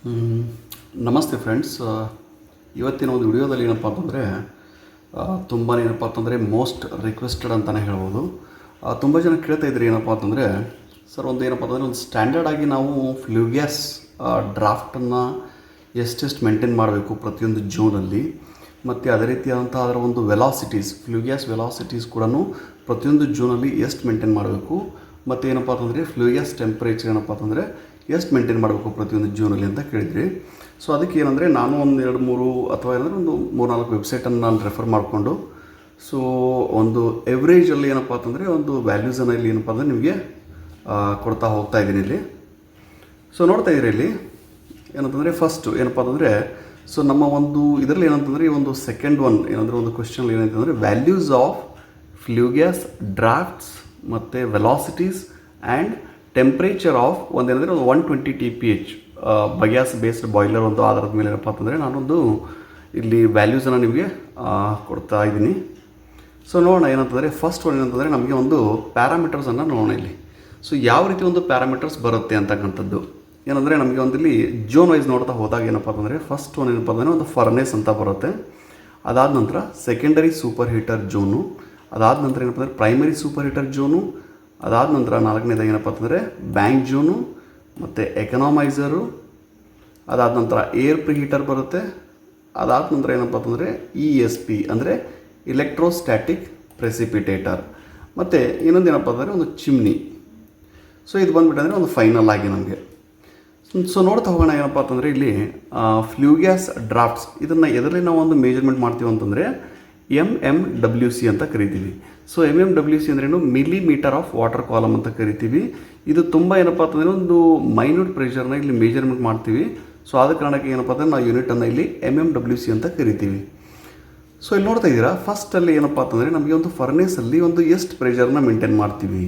ಹ್ಮ್. ನಮಸ್ತೆ ಫ್ರೆಂಡ್ಸ್. ಇವತ್ತಿನ ಒಂದು ವಿಡಿಯೋದಲ್ಲಿ ಏನಪ್ಪ ಅಂತಂದರೆ ತುಂಬಾ ಏನಪ್ಪ ಅಂತಂದರೆ ಮೋಸ್ಟ್ ರಿಕ್ವೆಸ್ಟೆಡ್ ಅಂತಲೇ ಹೇಳ್ಬೋದು. ತುಂಬ ಜನ ಕೇಳ್ತಾ ಇದ್ರಿ ಏನಪ್ಪ ಅಂತಂದರೆ, ಸರ್ ಒಂದು ಏನಪ್ಪ ಅಂತಂದರೆ ಒಂದು ಸ್ಟ್ಯಾಂಡರ್ಡ್ ಆಗಿ ನಾವು ಫ್ಲೂ ಗ್ಯಾಸ್ ಡ್ರಾಫ್ಟನ್ನು ಎಷ್ಟೆಷ್ಟು ಮೇಂಟೈನ್ ಮಾಡಬೇಕು ಪ್ರತಿಯೊಂದು ಜೂನಲ್ಲಿ, ಮತ್ತು ಅದೇ ರೀತಿಯಾದಂಥ ಅದರ ಒಂದು ವೆಲಾಸಿಟೀಸ್, ಫ್ಲೂ ಗ್ಯಾಸ್ ವೆಲಾಸಿಟೀಸ್ ಕೂಡ ಪ್ರತಿಯೊಂದು ಜೂನಲ್ಲಿ ಎಷ್ಟು ಮೇಂಟೈನ್ ಮಾಡಬೇಕು, ಮತ್ತು ಏನಪ್ಪ ಅಂತಂದರೆ ಫ್ಲೂ ಗ್ಯಾಸ್ ಟೆಂಪ್ರೇಚರ್ ಏನಪ್ಪ ಅಂತಂದರೆ ಎಷ್ಟು ಮೇಂಟೈನ್ ಮಾಡಬೇಕು ಪ್ರತಿಯೊಂದು ಜೂನಲ್ಲಿ ಅಂತ ಕೇಳಿದ್ರಿ. ಸೊ ಅದಕ್ಕೆ ಏನಂದರೆ ನಾನು ಒಂದು 2-3 ಅಥವಾ ಏನಂದರೆ ಒಂದು 3-4 ವೆಬ್ಸೈಟನ್ನು ನಾನು ರೆಫರ್ ಮಾಡಿಕೊಂಡು, ಸೊ ಒಂದು ಎವ್ರೇಜಲ್ಲಿ ಏನಪ್ಪ ಅಂತಂದರೆ ಒಂದು ವ್ಯಾಲ್ಯೂಸನ್ನು ಇಲ್ಲಿ ಏನಪ್ಪ ಅಂದರೆ ನಿಮಗೆ ಕೊಡ್ತಾ ಹೋಗ್ತಾ ಇದ್ದೀನಿ ಇಲ್ಲಿ. ಸೊ ನೋಡ್ತಾ ಇದ್ದೀರಿ ಇಲ್ಲಿ ಏನಂತಂದರೆ ಫಸ್ಟು ಏನಪ್ಪ ಅಂತಂದರೆ, ಸೊ ನಮ್ಮ ಒಂದು ಇದರಲ್ಲಿ ಏನಂತಂದರೆ ಈ ಒಂದು ಸೆಕೆಂಡ್ ಒನ್ ಏನಂದರೆ ಒಂದು ಕ್ವೆಶ್ಚನ್ ಏನಂತಂದರೆ values of flue gas drafts ಮತ್ತು ವೆಲಾಸಿಟೀಸ್ ಆ್ಯಂಡ್ ಟೆಂಪ್ರೇಚರ್ ಆಫ್ ಒಂದೇನಂದರೆ ಒಂದು 120 TPH ಬಗ್ಯಾಸ್ ಬೇಸ್ಡ್ ಬಾಯ್ಲರ್ ಒಂದು ಆಧಾರದ ಮೇಲೆ ಏನಪ್ಪ ಅಂತಂದರೆ ನಾನೊಂದು ಇಲ್ಲಿ ವ್ಯಾಲ್ಯೂಸನ್ನು ನಿಮಗೆ ಕೊಡ್ತಾ ಇದ್ದೀನಿ. ಸೊ ನೋಡೋಣ ಏನಂತಂದರೆ ಫಸ್ಟ್ ಒನ್ ಏನಂತಂದರೆ ನಮಗೆ ಒಂದು ಪ್ಯಾರಾಮೀಟರ್ಸನ್ನು ನೋಡೋಣ ಇಲ್ಲಿ. ಸೊ ಯಾವ ರೀತಿ ಒಂದು ಪ್ಯಾರಾಮೀಟರ್ಸ್ ಬರುತ್ತೆ ಅಂತಕ್ಕಂಥದ್ದು ಏನಂದರೆ ನಮಗೆ ಒಂದು ಇಲ್ಲಿ ಜೋನ್ ವೈಸ್ ನೋಡ್ತಾ ಹೋದಾಗ ಏನಪ್ಪ ಅಂತಂದರೆ ಫಸ್ಟ್ ಒನ್ ಏನಪ್ಪ ಅಂದರೆ ಒಂದು ಫರ್ನೇಸ್ ಅಂತ ಬರುತ್ತೆ. ಅದಾದ ನಂತರ ಸೆಕೆಂಡರಿ ಸೂಪರ್ ಹೀಟರ್ ಜೋನು, ಅದಾದ ನಂತರ ಏನಪ್ಪ ಅಂದರೆ ಪ್ರೈಮರಿ ಸೂಪರ್ ಹೀಟರ್ ಜೋನು, ಅದಾದ ನಂತರ 4ನೇದಾಗಿ ಏನಪ್ಪ ಅಂತಂದರೆ ಬ್ಯಾಂಕ್ ಜೋನು ಮತ್ತು ಎಕನಾಮೈಸರು, ಅದಾದ ನಂತರ ಏರ್ ಪ್ರಿ ಹೀಟರ್ ಬರುತ್ತೆ. ಅದಾದ ನಂತರ ಏನಪ್ಪ ಅಂತಂದರೆ ESP ಅಂದರೆ ಇಲೆಕ್ಟ್ರೋಸ್ಟ್ಯಾಟಿಕ್ ಪ್ರೆಸಿಪಿಟೇಟರ್, ಮತ್ತು ಇನ್ನೊಂದು ಏನಪ್ಪ ಅಂತಂದರೆ ಒಂದು ಚಿಮ್ನಿ. ಸೊ ಇದು ಬಂದುಬಿಟ್ಟು ಅಂದರೆ ಒಂದು ಫೈನಲ್ ಆಗಿ ನಮಗೆ. ಸೊ ನೋಡ್ತಾ ಹೋಗೋಣ ಏನಪ್ಪ ಅಂತಂದರೆ ಇಲ್ಲಿ ಫ್ಲೂ ಗ್ಯಾಸ್ ಡ್ರಾಫ್ಟ್ಸ್ ಇದನ್ನು ಎದರಲ್ಲಿ ನಾವು ಒಂದು ಮೇಜರ್ಮೆಂಟ್ ಮಾಡ್ತೀವಿ ಅಂತಂದರೆ MMWC ಅಂತ ಕರಿತೀವಿ. ಸೊ MMWC ಅಂದ್ರೇನು ಮಿಲಿಮೀಟರ್ ಆಫ್ ವಾಟರ್ ಕಾಲಮ್ ಅಂತ ಕರಿತೀವಿ. ಇದು ತುಂಬ ಏನಪ್ಪ ಅಂತಂದರೆ ಒಂದು ಮೈನ್ಯೂಟ್ ಪ್ರೆಷರ್ನ ಇಲ್ಲಿ ಮೇಜರ್ಮೆಂಟ್ ಮಾಡ್ತೀವಿ. ಸೊ ಆದ ಕಾರಣಕ್ಕೆ ಏನಪ್ಪ ಅಂದರೆ ನಾವು ಯೂನಿಟನ್ನು ಇಲ್ಲಿ MMWC ಅಂತ ಕರಿತೀವಿ. ಸೊ ಇಲ್ಲಿ ನೋಡ್ತಾ ಇದ್ದೀರಾ ಫಸ್ಟಲ್ಲಿ ಏನಪ್ಪ ಅಂತಂದರೆ ನಮಗೆ ಒಂದು ಫರ್ನೇಸಲ್ಲಿ ಒಂದು ಎಷ್ಟು ಪ್ರೆಷರ್ನ ಮೇಂಟೈನ್ ಮಾಡ್ತೀವಿ.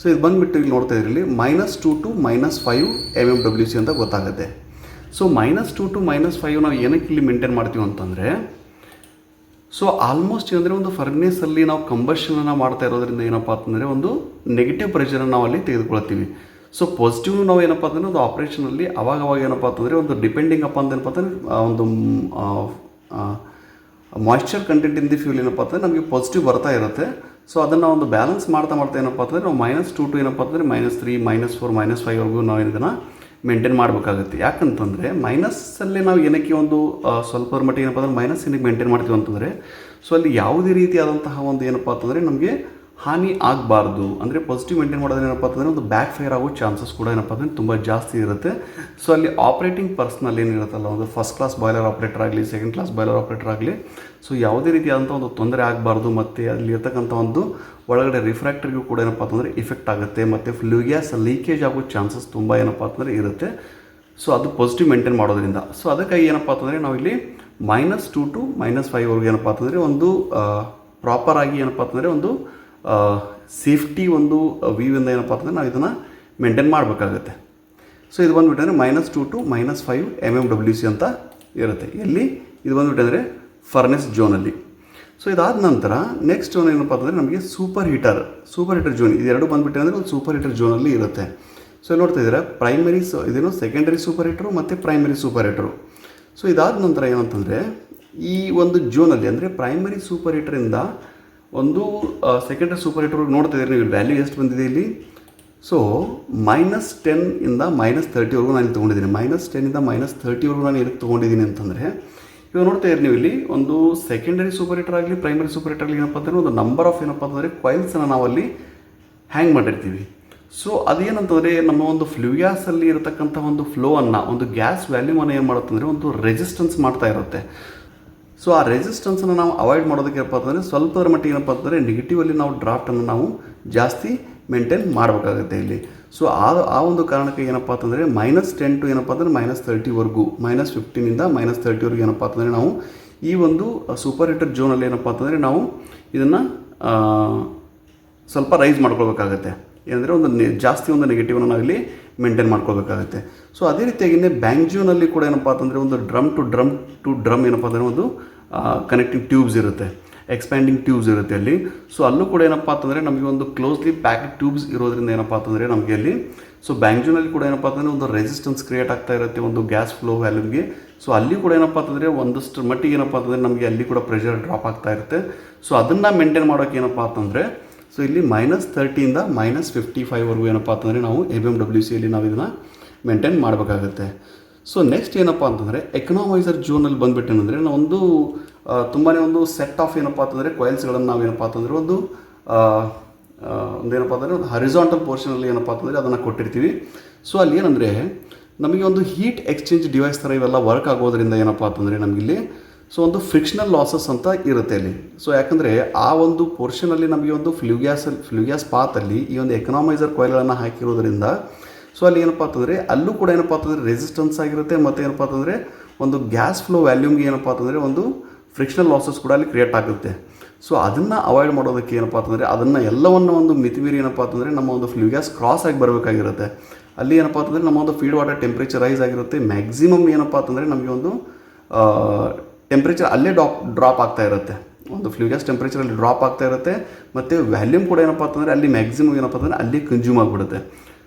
ಸೊ ಇದು ಬಂದುಬಿಟ್ಟು ಇಲ್ಲಿ ನೋಡ್ತಾ ಇದ್ರಲ್ಲಿ -2 to -5 MMWC ಅಂತ ಗೊತ್ತಾಗುತ್ತೆ. ಸೊ -2 to -5 ನಾವು ಏನಕ್ಕೆ ಇಲ್ಲಿ ಮೇಂಟೈನ್ ಮಾಡ್ತೀವಿ ಅಂತಂದರೆ, ಸೊ ಆಲ್ಮೋಸ್ಟ್ ಏನಂದರೆ ಒಂದು ಫರ್ನೇಸಲ್ಲಿ ನಾವು ಕಂಬಷನನ್ನು ಮಾಡ್ತಾ ಇರೋದ್ರಿಂದ ಏನಪ್ಪ ಅಂತಂದರೆ ಒಂದು ನೆಗೆಟಿವ್ ಪ್ರೆಷರನ್ನು ನಾವು ಅಲ್ಲಿ ತೆಗೆದುಕೊಳ್ತೀವಿ. ಸೊ ಪಾಸಿಟಿವ್ ನಾವು ಏನಪ್ಪ ಅಂತಂದರೆ ಒಂದು ಆಪ್ರೇಷನಲ್ಲಿ ಅವಾಗ ಏನಪ್ಪ ಅಂತಂದರೆ ಒಂದು ಡಿಪೆಂಡಿಂಗ್ ಅಪ್ ಅಂತ ಏನಪ್ಪ ಅಂತಂದರೆ ಒಂದು moisture content in the fuel ಏನಪ್ಪ ಅಂತಂದರೆ ನಮಗೆ ಪಾಸಿಟಿವ್ ಬರ್ತಾ ಇರುತ್ತೆ. ಸೊ ಅದನ್ನು ಒಂದು ಬ್ಯಾಲೆನ್ಸ್ ಮಾಡ್ತಾ ಏನಪ್ಪ ಅಂತಂದರೆ ನಾವು -2 to ಏನಪ್ಪ ಅಂತಂದರೆ -3, -4, -5ವರೆಗೂ ನಾವು ಇದನ್ನು ಮೇಂಟೈನ್ ಮಾಡಬೇಕಾಗುತ್ತೆ. ಯಾಕಂತಂದರೆ ಮೈನಸ್ಸಲ್ಲಿ ನಾವು ಏನಕ್ಕೆ ಒಂದು ಸ್ವಲ್ಪ ಮಟ್ಟಿಗೆ ಏನಪ್ಪ ಅಂದರೆ ಮೈನಸ್ ಏನಕ್ಕೆ ಮೇಂಟೈನ್ ಮಾಡ್ತೀವಿ ಅಂತಂದರೆ, ಸೊ ಅಲ್ಲಿ ಯಾವುದೇ ರೀತಿಯಾದಂತಹ ಒಂದು ಏನಪ್ಪ ಅಂತಂದರೆ ನಮಗೆ ಹಾನಿ ಆಗಬಾರ್ದು. ಅಂದರೆ ಪಾಸಿಟಿವ್ ಮೇಂಟೈನ್ ಮಾಡೋದ್ರೆ ಏನಪ್ಪ ಅಂತಂದರೆ ಒಂದು ಬ್ಯಾಕ್ ಫೈರ್ ಆಗೋ ಚಾನ್ಸಸ್ ಕೂಡ ಏನಪ್ಪ ಅಂದರೆ ತುಂಬ ಜಾಸ್ತಿ ಇರುತ್ತೆ. ಸೊ ಅಲ್ಲಿ ಆಪ್ರೇಟಿಂಗ್ ಪರ್ಸನಲ್ಲಿ ಏನಿರುತ್ತಲ್ಲ, ಒಂದು ಫಸ್ಟ್ ಕ್ಲಾಸ್ ಬಾಯ್ಲರ್ ಆಪ್ರೇಟರ್ ಆಗಲಿ, ಸೆಕೆಂಡ್ ಕ್ಲಾಸ್ ಬಾಯ್ಲರ್ ಆಪ್ರೇಟರ್ ಆಗಲಿ, ಸೊ ಯಾವುದೇ ರೀತಿಯಾದಂಥ ಒಂದು ತೊಂದರೆ ಆಗಬಾರ್ದು. ಮತ್ತು ಅಲ್ಲಿ ಇರ್ತಕ್ಕಂಥ ಒಂದು ಒಳಗಡೆ ರಿಫ್ರಾಕ್ಟರ್ಗೂ ಕೂಡ ಏನಪ್ಪ ಅಂತಂದರೆ ಇಫೆಕ್ಟ್ ಆಗುತ್ತೆ, ಮತ್ತು ಫ್ಲೂ ಗ್ಯಾಸ್ ಲೀಕೇಜ್ ಆಗೋ ಚಾನ್ಸಸ್ ತುಂಬ ಏನಪ್ಪ ಅಂತಂದರೆ ಇರುತ್ತೆ. ಸೊ ಅದು ಪಾಸಿಟಿವ್ ಮೇಂಟೈನ್ ಮಾಡೋದ್ರಿಂದ. ಸೊ ಅದಕ್ಕಾಗಿ ಏನಪ್ಪ ಅಂತಂದರೆ ನಾವಿಲ್ಲಿ -2 to -5ವರೆಗೂ ಏನಪ್ಪ ಅಂತಂದರೆ ಒಂದು ಪ್ರಾಪರಾಗಿ ಏನಪ್ಪ ಅಂತಂದರೆ ಒಂದು ಸೇಫ್ಟಿ ಒಂದು ವ್ಯೂವಿಂದ ಏನಪ್ಪ ಅಂತಂದರೆ ನಾವು ಇದನ್ನು ಮೇಂಟೈನ್ ಮಾಡಬೇಕಾಗುತ್ತೆ. ಸೊ ಇದು ಬಂದುಬಿಟ್ಟಂದರೆ -2 to -5 MMWC ಅಂತ ಇರುತ್ತೆ. ಎಲ್ಲಿ ಇದು ಬಂದುಬಿಟ್ಟಂದರೆ ಫರ್ನೆಸ್ ಜೋನಲ್ಲಿ. ಸೊ ಇದಾದ ನಂತರ ನೆಕ್ಸ್ಟ್ ಜೋನ್ ಏನಪ್ಪ ಅಂತಂದರೆ ನಮಗೆ ಸೂಪರ್ ಹೀಟರ್ ಜೋನ್, ಇದೆರಡು ಬಂದುಬಿಟ್ಟು ಅಂದರೆ ಒಂದು ಸೂಪರ್ ಹೀಟರ್ ಜೋನಲ್ಲಿ ಇರುತ್ತೆ. ಸೊ ನೋಡ್ತಾ ಇದ್ದೀರಾ ಪ್ರೈಮರಿ ಇದೇನು ಸೆಕೆಂಡರಿ ಸೂಪರ್ ಹೀಟರು ಮತ್ತು ಪ್ರೈಮರಿ ಸೂಪರ್ ಹೀಟರು. ಸೊ ಇದಾದ ನಂತರ ಏನಂತಂದರೆ ಈ ಒಂದು ಜೋನಲ್ಲಿ ಅಂದರೆ ಪ್ರೈಮರಿ ಸೂಪರ್ ಹೀಟರಿಂದ ಒಂದು ಸೆಕೆಂಡರಿ ಸೂಪರ್ ಹೀಟರ್ಗೆ ನೋಡ್ತಾ ಇದ್ದೀರಿ ನೀವು ವ್ಯಾಲ್ಯೂ ಎಷ್ಟು ಬಂದಿದೆ ಇಲ್ಲಿ. ಸೊ -10 ಇಂದ -30ವರೆಗೂ ನಾನು ಇಲ್ಲಿ ತೊಗೊಂಡಿದ್ದೀನಿ. -10 ಇಂದ -30ವರೆಗೂ ನಾನು ಎದಕ್ಕೆ ತೊಗೊಂಡಿದ್ದೀನಿ ಅಂತಂದರೆ, ಇವಾಗ ನೋಡ್ತಾ ಇದ್ದೀರಿ ನೀವು ಇಲ್ಲಿ ಒಂದು ಸೆಕೆಂಡರಿ ಸೂಪರ್ ಹೀಟರ್ ಆಗಲಿ ಪ್ರೈಮರಿ ಸೂಪರ್ ಹೀಟರ್ ಆಗಲಿ ಏನಪ್ಪ ಅಂತಂದರೆ ಒಂದು ನಂಬರ್ ಆಫ್ ಏನಪ್ಪ ಅಂತಂದರೆ ಕಾಯಿಲ್ಸನ್ನು ನಾವಲ್ಲಿ ಹ್ಯಾಂಗ್ ಮಾಡಿರ್ತೀವಿ. ಸೊ ಅದೇನಂತಂದರೆ ನಮ್ಮ ಒಂದು ಫ್ಲೂ ಗ್ಯಾಸಲ್ಲಿ ಇರತಕ್ಕಂಥ ಒಂದು ಫ್ಲೋವನ್ನು, ಒಂದು ಗ್ಯಾಸ್ ವ್ಯಾಲ್ಯೂಮನ್ನು ಏನು ಮಾಡುತ್ತಂದರೆ ಒಂದು ರೆಸಿಸ್ಟೆನ್ಸ್ ಮಾಡ್ತಾ ಇರುತ್ತೆ. ಸೊ ಆ ರೆಸಿಸ್ಟೆನ್ಸನ್ನು ನಾವು ಅವಾಯ್ಡ್ ಮಾಡೋದಕ್ಕೆ ಏನಪ್ಪ ಅಂತಂದರೆ ಸ್ವಲ್ಪದರ ಮಟ್ಟಿಗೆ ಏನಪ್ಪ ಅಂತಂದರೆ ನೆಗೆಟಿವಲ್ಲಿ ನಾವು ಡ್ರಾಫ್ಟನ್ನು ನಾವು ಜಾಸ್ತಿ ಮೇಂಟೈನ್ ಮಾಡಬೇಕಾಗುತ್ತೆ ಇಲ್ಲಿ. ಸೊ ಆ ಒಂದು ಕಾರಣಕ್ಕೆ ಏನಪ್ಪ ಅಂತಂದರೆ -10 to ಏನಪ್ಪ ಅಂದರೆ -30ವರೆಗೂ, -15 ಇಂದ -30ವರೆಗೂ ಏನಪ್ಪ ಅಂತಂದರೆ ನಾವು ಈ ಒಂದು ಸೂಪರ್ ಹೀಟರ್ ಜೋನಲ್ಲಿ ಏನಪ್ಪ ಅಂತಂದರೆ ನಾವು ಇದನ್ನು ಸ್ವಲ್ಪ ರೈಸ್ ಮಾಡ್ಕೊಳ್ಬೇಕಾಗತ್ತೆ. ಏನಂದರೆ ಒಂದು ಜಾಸ್ತಿ ಒಂದು ನೆಗೆಟಿವನ್ನು ನಾವಿಲ್ಲಿ ಮೇಂಟೈನ್ ಮಾಡ್ಕೊಳ್ಬೇಕಾಗುತ್ತೆ. ಸೊ ಅದೇ ರೀತಿಯಾಗಿಯೇ ಬ್ಯಾಂಕ್ ಜೋನಲ್ಲಿ ಕೂಡ ಏನಪ್ಪ ಅಂತಂದರೆ ಒಂದು ಡ್ರಮ್ ಟು ಡ್ರಮ್ ಏನಪ್ಪ ಅಂದರೆ ಒಂದು ಕನೆಕ್ಟಿಂಗ್ ಟ್ಯೂಬ್ಸ್ ಇರುತ್ತೆ, ಎಕ್ಸ್ಪ್ಯಾಂಡಿಂಗ್ ಟ್ಯೂಬ್ಸ್ ಇರುತ್ತೆ ಅಲ್ಲಿ. ಸೊ ಅಲ್ಲೂ ಕೂಡ ಏನಪ್ಪ ಅಂತಂದರೆ ನಮಗೆ ಒಂದು ಕ್ಲೋಸ್ಲಿ ಪ್ಯಾಕ್ಡ್ ಟ್ಯೂಬ್ಸ್ ಇರೋದ್ರಿಂದ ಏನಪ್ಪ ಅಂತಂದರೆ ನಮಗೆ ಅಲ್ಲಿ ಸೊ ಬ್ಯಾಂಗ್ಜೂನಲ್ಲಿ ಕೂಡ ಏನಪ್ಪ ಅಂತಂದರೆ ಒಂದು ರೆಸಿಸ್ಟೆನ್ಸ್ ಕ್ರಿಯೇಟ್ ಆಗ್ತಾ ಇರುತ್ತೆ ಒಂದು ಗ್ಯಾಸ್ ಫ್ಲೋ ವ್ಯಾಲ್ಯೂಮ್ಗೆ. ಸೊ ಅಲ್ಲಿ ಕೂಡ ಏನಪ್ಪ ಅಂತಂದರೆ ಒಂದಷ್ಟು ಮಟ್ಟಿಗೆ ಏನಪ್ಪ ಅಂತಂದರೆ ನಮಗೆ ಅಲ್ಲಿ ಕೂಡ ಪ್ರೆಷರ್ ಡ್ರಾಪ್ ಆಗ್ತಾ ಇರುತ್ತೆ. ಸೊ ಅದನ್ನು ಮೇಂಟೈನ್ ಮಾಡೋಕ್ಕೆ ಏನಪ್ಪ ಅಂತಂದರೆ ಸೊ ಇಲ್ಲಿ -30 -55ವರೆಗೂ ಏನಪ್ಪ ಅಂತಂದರೆ ನಾವು ABMWCಯಲ್ಲಿ ನಾವು ಇದನ್ನು ಮೇಂಟೈನ್ ಮಾಡಬೇಕಾಗುತ್ತೆ. ಸೊ ನೆಕ್ಸ್ಟ್ ಏನಪ್ಪ ಅಂತಂದರೆ ಎಕನಾಮೈಸರ್ ಝೋನಲ್ಲಿ ಬಂದುಬಿಟ್ಟೇನೆಂದರೆ ನಾವೊಂದು ತುಂಬಾ ಒಂದು ಸೆಟ್ ಆಫ್ ಏನಪ್ಪ ಅಂತಂದರೆ ಕಾಯಿಲ್ಸ್ಗಳನ್ನು ನಾವೇನಪ್ಪ ಅಂತಂದರೆ ಒಂದೇನಪ್ಪ ಅಂತಂದರೆ ಒಂದು ಹರಿಜಾಂಟಲ್ ಪೋರ್ಷನಲ್ಲಿ ಏನಪ್ಪ ಅಂತಂದರೆ ಅದನ್ನು ಕೊಟ್ಟಿರ್ತೀವಿ. ಸೊ ಅಲ್ಲಿ ಏನಂದರೆ ನಮಗೆ ಒಂದು ಹೀಟ್ ಎಕ್ಸ್ಚೇಂಜ್ ಡಿವೈಸ್ ಥರ ಇವೆಲ್ಲ ವರ್ಕ್ ಆಗೋದ್ರಿಂದ ಏನಪ್ಪ ಅಂತಂದರೆ ನಮಗಿಲ್ಲಿ ಸೊ ಒಂದು ಫ್ರಿಕ್ಷನಲ್ ಲಾಸಸ್ ಅಂತ ಇರುತ್ತೆ ಅಲ್ಲಿ. ಸೊ ಯಾಕಂದರೆ ಆ ಒಂದು ಪೋರ್ಷನಲ್ಲಿ ನಮಗೆ ಒಂದು ಫ್ಲೂ ಗ್ಯಾಸ್ ಪಾತಲ್ಲಿ ಈ ಒಂದು ಎಕನಾಮೈಸರ್ ಕಾಯಿಲ್ಗಳನ್ನು ಹಾಕಿರೋದ್ರಿಂದ ಸೊ ಅಲ್ಲಿ ಏನಪ್ಪ ಅಂತಂದರೆ ಅಲ್ಲೂ ಕೂಡ ಏನಪ್ಪ ಅಂತಂದರೆ ರೆಸಿಸ್ಟೆನ್ಸ್ ಆಗಿರುತ್ತೆ ಮತ್ತು ಏನಪ್ಪ ಅಂತಂದರೆ ಒಂದು ಗ್ಯಾಸ್ ಫ್ಲೋ ವ್ಯಾಲ್ಯೂಮ್ಗೆ ಏನಪ್ಪ ಅಂತಂದರೆ ಒಂದು ಫ್ರಿಕ್ಷನಲ್ ಲಾಸಸ್ ಕೂಡ ಅಲ್ಲಿ ಕ್ರಿಯೇಟ್ ಆಗುತ್ತೆ. ಸೊ ಅದನ್ನು ಅವಾಯ್ಡ್ ಮಾಡೋದಕ್ಕೆ ಏನಪ್ಪ ಅಂತಂದರೆ ಅದನ್ನು ಎಲ್ಲವನ್ನು ಒಂದು ಮಿತಿಮೀರಿ ಏನಪ್ಪ ಅಂತಂದರೆ ನಮ್ಮ ಒಂದು ಫ್ಲೂ ಗ್ಯಾಸ್ ಕ್ರಾಸ್ ಆಗಿ ಬರಬೇಕಾಗಿರುತ್ತೆ. ಅಲ್ಲಿ ಏನಪ್ಪ ಅಂತಂದರೆ ನಮ್ಮ ಒಂದು ಫೀಡ್ ವಾಟರ್ ಟೆಂಪ್ರೇಚರ್ ರೈಸ್ ಆಗಿರುತ್ತೆ. ಮ್ಯಾಕ್ಸಿಮಮ್ ಏನಪ್ಪ ಅಂತಂದರೆ ನಮಗೆ ಒಂದು ಟೆಂಪ್ರೇಚರ್ ಅಲ್ಲೇ ಡ್ರಾಪ್ ಆಗ್ತಾ ಇರುತ್ತೆ, ಒಂದು ಫ್ಲೂ ಗ್ಯಾಸ್ ಟೆಂಪ್ರೇಚರಲ್ಲಿ ಡ್ರಾಪ್ ಆಗ್ತಾ ಇರುತ್ತೆ ಮತ್ತು ವ್ಯಾಲ್ಯೂಮ್ ಕೂಡ ಏನಪ್ಪ ಅಂತಂದರೆ ಅಲ್ಲಿ ಮ್ಯಾಕ್ಸಿಮಮ್ ಏನಪ್ಪ ಅಂತಂದರೆ ಅಲ್ಲಿ ಕನ್ಸ್ಯೂಮ್ ಆಗಿಬಿಡುತ್ತೆ.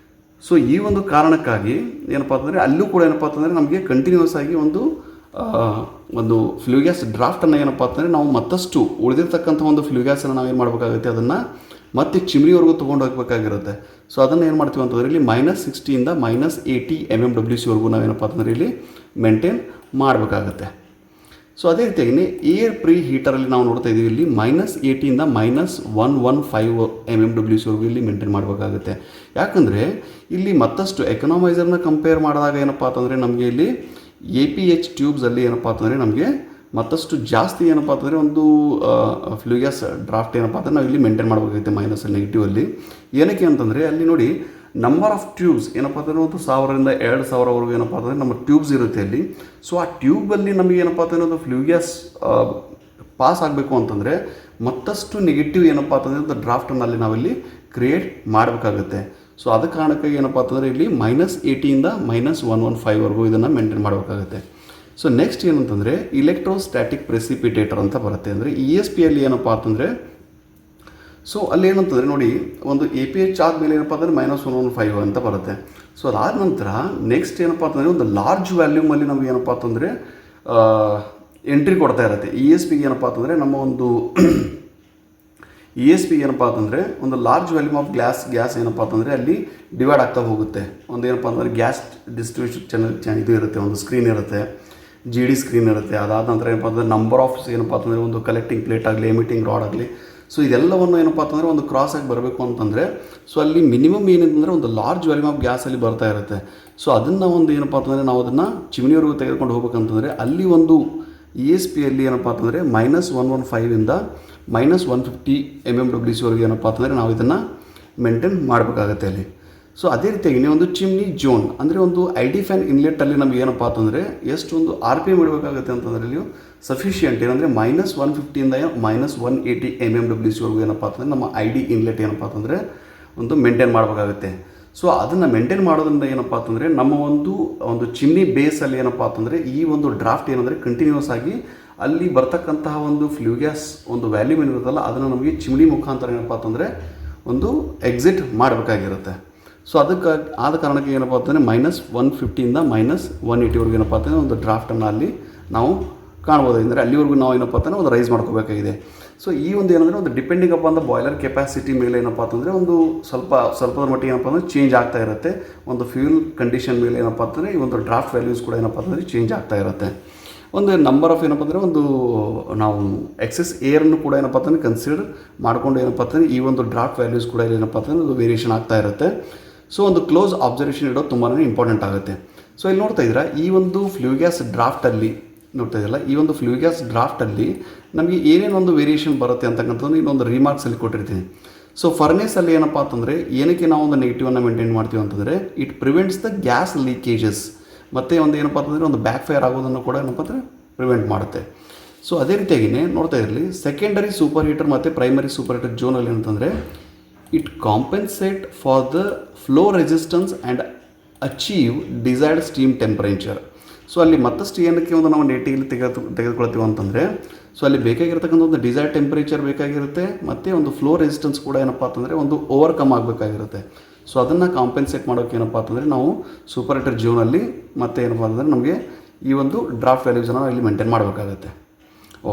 ಸೊ ಈ ಒಂದು ಕಾರಣಕ್ಕಾಗಿ ಏನಪ್ಪ ಅಂತಂದರೆ ಅಲ್ಲೂ ಕೂಡ ಏನಪ್ಪ ಅಂತಂದರೆ ನಮಗೆ ಕಂಟಿನ್ಯೂಸ್ ಆಗಿ ಒಂದು ಫ್ಲೂ ಗ್ಯಾಸ್ ಡ್ರಾಫ್ಟನ್ನು ಏನಪ್ಪ ಅಂತಂದರೆ ನಾವು ಮತ್ತಷ್ಟು ಉಳಿದಿರ್ತಕ್ಕಂಥ ಒಂದು ಫ್ಲೂ ಗ್ಯಾಸನ್ನು ನಾವೇನು ಮಾಡಬೇಕಾಗುತ್ತೆ, ಅದನ್ನು ಮತ್ತೆ ಚಿಮ್ನಿವರೆಗೂ ತೊಗೊಂಡು ಹೋಗಬೇಕಾಗಿರುತ್ತೆ. ಸೊ ಅದನ್ನು ಏನು ಮಾಡ್ತೀವಿ ಅಂತಂದರೆ ಇಲ್ಲಿ -60 -80 mmWCವರೆಗೂ ನಾವೇನಪ್ಪ ಅಂತಂದರೆ ಇಲ್ಲಿ ಮೇಂಟೈನ್ ಮಾಡಬೇಕಾಗತ್ತೆ. ಸೊ ಅದೇ ರೀತಿಯಾಗಿ ಏರ್ ಪ್ರೀ ಹೀಟರಲ್ಲಿ ನಾವು ನೋಡ್ತಾ ಇದ್ದೀವಿ ಇಲ್ಲಿ -80 -115 mmWCವರೆಗೂ ಇಲ್ಲಿ ಮೇಂಟೈನ್ ಮಾಡಬೇಕಾಗುತ್ತೆ. ಯಾಕಂದರೆ ಇಲ್ಲಿ ಮತ್ತಷ್ಟು ಎಕನಾಮೈಸರ್ನ ಕಂಪೇರ್ ಮಾಡಿದಾಗ ಏನಪ್ಪ ಅಂತಂದರೆ ನಮಗೆ ಇಲ್ಲಿ APH ಟ್ಯೂಬ್ಸಲ್ಲಿ ಏನಪ್ಪ ಅಂತಂದರೆ ನಮಗೆ ಮತ್ತಷ್ಟು ಜಾಸ್ತಿ ಏನಪ್ಪ ಅಂತಂದರೆ ಒಂದು ಫ್ಲೂ ಗ್ಯಾಸ್ ಡ್ರಾಫ್ಟ್ ಏನಪ್ಪ ಅಂತಂದರೆ ನಾವು ಇಲ್ಲಿ ಮೇಂಟೈನ್ ಮಾಡಬೇಕಾಗುತ್ತೆ -ನೆಗೆಟಿವಲ್ಲಿ. ಏನಕ್ಕೆ ಅಂತಂದರೆ ಅಲ್ಲಿ ನೋಡಿ ನಂಬರ್ ಆಫ್ ಟ್ಯೂಬ್ಸ್ ಏನಪ್ಪ ಅಂತಂದರೆ 1000ರಿಂದ 2000ವರೆಗೂ ಏನಪ್ಪ ಅಂತಂದರೆ ನಮ್ಮ ಟ್ಯೂಬ್ಸ್ ಇರುತ್ತೆ ಅಲ್ಲಿ. ಸೊ ಆ ಟ್ಯೂಬಲ್ಲಿ ನಮಗೆ ಏನಪ್ಪ ಅಂತಂದರೆ ಒಂದು ಫ್ಲೂ ಗ್ಯಾಸ್ ಪಾಸ್ ಆಗಬೇಕು ಅಂತಂದರೆ ಮತ್ತಷ್ಟು ನೆಗೆಟಿವ್ ಏನಪ್ಪ ಅಂತಂದರೆ ಒಂದು ಡ್ರಾಫ್ಟನ್ನು ಅಲ್ಲಿ ನಾವಿಲ್ಲಿ ಕ್ರಿಯೇಟ್ ಮಾಡಬೇಕಾಗುತ್ತೆ. ಸೊ ಅದ ಕಾರಣಕ್ಕಾಗಿ ಏನಪ್ಪ ಅಂತಂದರೆ ಇಲ್ಲಿ -80 -115ವರೆಗೂ ಇದನ್ನು ಮೇಂಟೈನ್ ಮಾಡಬೇಕಾಗುತ್ತೆ. ಸೊ ನೆಕ್ಸ್ಟ್ ಏನಂತಂದರೆ ಇಲೆಕ್ಟ್ರೋಸ್ಟ್ಯಾಟಿಕ್ ಪ್ರೆಸಿಪಿಟೇಟರ್ ಅಂತ ಬರುತ್ತೆ. ಅಂದರೆ ESPಯಲ್ಲಿ ಏನಪ್ಪ ಅಂತಂದರೆ ಸೊ ಅಲ್ಲಿ ಏನಂತಂದರೆ ನೋಡಿ ಒಂದು APH ಆದಮೇಲೆ ಏನಪ್ಪ ಅಂದರೆ -115 ಅಂತ ಬರುತ್ತೆ. ಸೊ ಅದಾದ ನಂತರ ನೆಕ್ಸ್ಟ್ ಏನಪ್ಪ ಅಂತಂದರೆ ಒಂದು ಲಾರ್ಜ್ ವ್ಯಾಲ್ಯೂಮಲ್ಲಿ ನಮಗೆ ಏನಪ್ಪ ಅಂತಂದರೆ ಎಂಟ್ರಿ ಕೊಡ್ತಾ ಇರುತ್ತೆ. ESPಗೆ ಏನಪ್ಪ ಅಂತಂದರೆ ನಮ್ಮ ಒಂದು ESPಗೆ ಏನಪ್ಪ ಅಂತಂದರೆ ಒಂದು ಲಾರ್ಜ್ ವ್ಯಾಲ್ಯೂಮ್ ಆಫ್ ಗ್ಯಾಸ್ ಏನಪ್ಪ ಅಂತಂದರೆ ಅಲ್ಲಿ ಡಿವೈಡ್ ಆಗ್ತಾ ಹೋಗುತ್ತೆ. ಒಂದು ಏನಪ್ಪ ಅಂತಂದರೆ ಗ್ಯಾಸ್ ಡಿಸ್ಟ್ರಿಬ್ಯೂಷನ್ ಇದು ಇರುತ್ತೆ, ಒಂದು ಸ್ಕ್ರೀನ್ ಇರುತ್ತೆ, GD ಸ್ಕ್ರೀನ್ ಇರುತ್ತೆ. ಅದಾದ ನಂತರ ಏನಪ್ಪ ಅಂತಂದರೆ ನಂಬರ್ ಆಫ್ ಏನಪ್ಪ ಅಂತಂದರೆ ಒಂದು ಕಲೆಕ್ಟಿಂಗ್ ಪ್ಲೇಟ್ ಆಗಲಿ, ಎಮಿಟಿಂಗ್ ರಾಡ್ ಆಗಲಿ, ಸೊ ಇದೆಲ್ಲವನ್ನು ಏನಪ್ಪ ಅಂತಂದರೆ ಒಂದು ಕ್ರಾಸ್ ಆಗಿ ಬರಬೇಕು ಅಂತಂದರೆ ಸೊ ಅಲ್ಲಿ ಮಿನಿಮಮ್ ಏನಂತಂದರೆ ಒಂದು ಲಾರ್ಜ್ ವ್ಯಾಲ್ಯೂಮ್ ಆಫ್ ಗ್ಯಾಸಲ್ಲಿ ಬರ್ತಾ ಇರುತ್ತೆ. ಸೊ ಅದನ್ನು ಒಂದು ಏನಪ್ಪ ಅಂತಂದರೆ ನಾವು ಅದನ್ನು ಚಿಮ್ನಿವರೆಗೂ ತೆಗೆದುಕೊಂಡು ಹೋಗ್ಬೇಕಂತಂದರೆ ಅಲ್ಲಿ ಒಂದು ESPಯಲ್ಲಿ ಏನಪ್ಪ ಅಂತಂದರೆ -115ಇಂದ -150 mmWCವರೆಗೆ ಏನಪ್ಪ ಅಂತಂದರೆ ನಾವು ಇದನ್ನು ಮೇಂಟೈನ್ ಮಾಡಬೇಕಾಗತ್ತೆ ಅಲ್ಲಿ. ಸೊ ಅದೇ ರೀತಿಯಾಗಿ ಒಂದು ಚಿಮ್ನಿ ಝೋನ್ ಅಂದರೆ ಒಂದು ID ಫ್ಯಾನ್ ಇನ್ಲೆಟಲ್ಲಿ ನಮಗೆ ಏನಪ್ಪ ಅಂತಂದರೆ ಎಷ್ಟು ಒಂದು RPM ಇಡಬೇಕಾಗುತ್ತೆ ಅಂತಂದರೆ ಇಲ್ಲಿ ಸಫಿಷಿಯೆಂಟ್ ಏನಂದರೆ -150ಇಂದ -180 mmWCವರೆಗೂ ಏನಪ್ಪ ಅಂತಂದರೆ ನಮ್ಮ ID ಇನ್ಲೆಟ್ ಏನಪ್ಪ ಅಂತಂದರೆ ಒಂದು ಮೇಂಟೈನ್ ಮಾಡಬೇಕಾಗುತ್ತೆ. ಸೊ ಅದನ್ನು ಮೇಂಟೈನ್ ಮಾಡೋದ್ರಿಂದ ಏನಪ್ಪ ಅಂತಂದರೆ ನಮ್ಮ ಒಂದು ಚಿಮ್ನಿ ಬೇಸಲ್ಲಿ ಏನಪ್ಪ ಅಂತಂದರೆ ಈ ಒಂದು ಡ್ರಾಫ್ಟ್ ಏನಂದರೆ ಕಂಟಿನ್ಯೂಸ್ ಆಗಿ ಅಲ್ಲಿ ಬರ್ತಕ್ಕಂತಹ ಒಂದು ಫ್ಲೂ ಗ್ಯಾಸ್ ಒಂದು ವ್ಯಾಲ್ಯೂಮ್ ಏನಿರುತ್ತಲ್ಲ ಅದನ್ನು ನಮಗೆ ಚಿಮ್ನಿ ಮುಖಾಂತರ ಏನಪ್ಪ ಅಂತಂದರೆ ಒಂದು ಎಕ್ಸಿಟ್ ಮಾಡಬೇಕಾಗಿರುತ್ತೆ. ಸೊ ಅದಕ್ಕೆ ಆದ ಕಾರಣಕ್ಕೆ ಏನಪ್ಪ ಅಂತಂದರೆ -150ಇಂದ -180ವರೆಗೂ ಏನಪ್ಪ ಅಂತಂದರೆ ಒಂದು ಡ್ರಾಫ್ಟನ್ನು ಅಲ್ಲಿ ನಾವು ಕಾಣ್ಬೋದು. ಅಂದರೆ ಅಲ್ಲಿವರೆಗೂ ನಾವು ಏನಪ್ಪ ಅಂತಂದರೆ ಒಂದು ರೈಸ್ ಮಾಡ್ಕೋಬೇಕಾಗಿದೆ. ಸೊ ಈ ಒಂದು ಏನಂದರೆ ಒಂದು depending up on the boiler capacity ಮೇಲೆ ಏನಪ್ಪ ಅಂತಂದರೆ ಒಂದು ಸ್ವಲ್ಪದ ಮಟ್ಟಿಗೆ ಏನಪ್ಪ ಅಂದರೆ ಚೇಂಜ್ ಆಗ್ತಾ ಇರುತ್ತೆ. ಒಂದು ಫ್ಯೂಲ್ ಕಂಡೀಷನ್ ಮೇಲೆ ಏನಪ್ಪ ಅಂತಂದರೆ ಈ ಒಂದು ಡ್ರಾಫ್ಟ್ ವ್ಯಾಲ್ಯೂಸ್ ಕೂಡ ಏನಪ್ಪ ಅಂತಂದರೆ ಚೇಂಜ್ ಆಗ್ತಾ ಇರುತ್ತೆ. ಒಂದು ನಂಬರ್ ಆಫ್ ಏನಪ್ಪ ಅಂದರೆ ಒಂದು ನಾವು ಎಕ್ಸೆಸ್ ಏರನ್ನು ಕೂಡ ಏನಪ್ಪ ಅಂತಂದರೆ ಕನ್ಸಿಡರ್ ಮಾಡಿಕೊಂಡು ಏನಪ್ಪ ಅಂತಂದರೆ ಈ ಒಂದು ಡ್ರಾಫ್ಟ್ ವ್ಯಾಲ್ಯೂಸ್ ಕೂಡ ಏನಪ್ಪ ಅಂತಂದರೆ ಒಂದು ವೇರಿಯೇಷನ್ ಆಗ್ತಾ ಇರುತ್ತೆ. ಸೊ ಒಂದು ಕ್ಲೋಸ್ ಅಬ್ಸರ್ವೇಷನ್ ಇಡೋದು ತುಂಬಾ ಇಂಪಾರ್ಟೆಂಟ್ ಆಗುತ್ತೆ. ಸೊ ಇಲ್ಲಿ ನೋಡ್ತಾ ಇದ್ದೀರಾ ಈ ಒಂದು ಫ್ಲೂ ಗ್ಯಾಸ್ ಡ್ರಾಫ್ಟಲ್ಲಿ ನೋಡ್ತಾ ಇದ್ದಿಲ್ಲ, ಈ ಒಂದು ಫ್ಲೂ ಗ್ಯಾಸ್ ಡ್ರಾಫ್ಟಲ್ಲಿ ನಮಗೆ ಏನೇನು ಒಂದು ವೇರಿಯೇಷನ್ ಬರುತ್ತೆ ಅಂತಕ್ಕಂಥದ್ದು ಇನ್ನೊಂದು ರಿಮಾರ್ಕ್ಸಲ್ಲಿ ಕೊಟ್ಟಿರ್ತೀನಿ. ಸೊ ಫರ್ನೇಸಲ್ಲಿ ಏನಪ್ಪ ಅಂತಂದರೆ ಏನಕ್ಕೆ ನಾವು ಒಂದು ನೆಗೆಟಿವನ್ನು ಮೇಂಟೈನ್ ಮಾಡ್ತೀವಿ ಅಂತಂದರೆ it prevents the gas leakages ಮತ್ತು ಒಂದು ಏನಪ್ಪ ಅಂತಂದರೆ ಒಂದು ಬ್ಯಾಕ್ ಫೈರ್ ಆಗೋದನ್ನು ಕೂಡ ಏನಪ್ಪ ಅಂದರೆ ಪ್ರಿವೆಂಟ್ ಮಾಡುತ್ತೆ. ಸೊ ಅದೇ ರೀತಿಯಾಗಿಯೇ ನೋಡ್ತಾ ಇರಲಿ ಸೆಕೆಂಡರಿ ಸೂಪರ್ ಹೀಟರ್ ಮತ್ತು ಪ್ರೈಮರಿ ಸೂಪರ್ ಹೀಟರ್ ಝೋನಲ್ಲಿ ಅಂತಂದರೆ it compensate for the flow resistance and achieve desired steam temperature. So ಅಲ್ಲಿ ಮತ್ತಷ್ಟು ಏನಕ್ಕೆ ಒಂದು ನಾವು ನೆಟಿಗೆ ತೆಗೆದುಕೊಳ್ತೀವಿ ಅಂತಂದರೆ ಸೊ ಅಲ್ಲಿ ಬೇಕಾಗಿರ್ತಕ್ಕಂಥ ಒಂದು ಡಿಸೈರ್ಡ್ ಟೆಂಪರೇಚರ್ ಬೇಕಾಗಿರುತ್ತೆ ಮತ್ತು ಒಂದು ಫ್ಲೋ ರೆಸಿಸ್ಟೆನ್ಸ್ ಕೂಡ ಏನಪ್ಪ ಅಂತಂದರೆ ಒಂದು ಓವರ್ಕಮ್ ಆಗಬೇಕಾಗಿರುತ್ತೆ. ಸೊ ಅದನ್ನು ಕಾಂಪೆನ್ಸೇಟ್ ಮಾಡೋಕೆ ಏನಪ್ಪ ಅಂತಂದರೆ ನಾವು ಸೂಪರೇಟರ್ ಜೋನಲ್ಲಿ ಮತ್ತು ಏನಪ್ಪ ಅಂತಂದರೆ ನಮಗೆ ಈ ಒಂದು ಡ್ರಾಫ್ಟ್ ವ್ಯಾಲ್ಯೂಸನ್ನು ಇಲ್ಲಿ ಮೇಂಟೈನ್ ಮಾಡಬೇಕಾಗತ್ತೆ.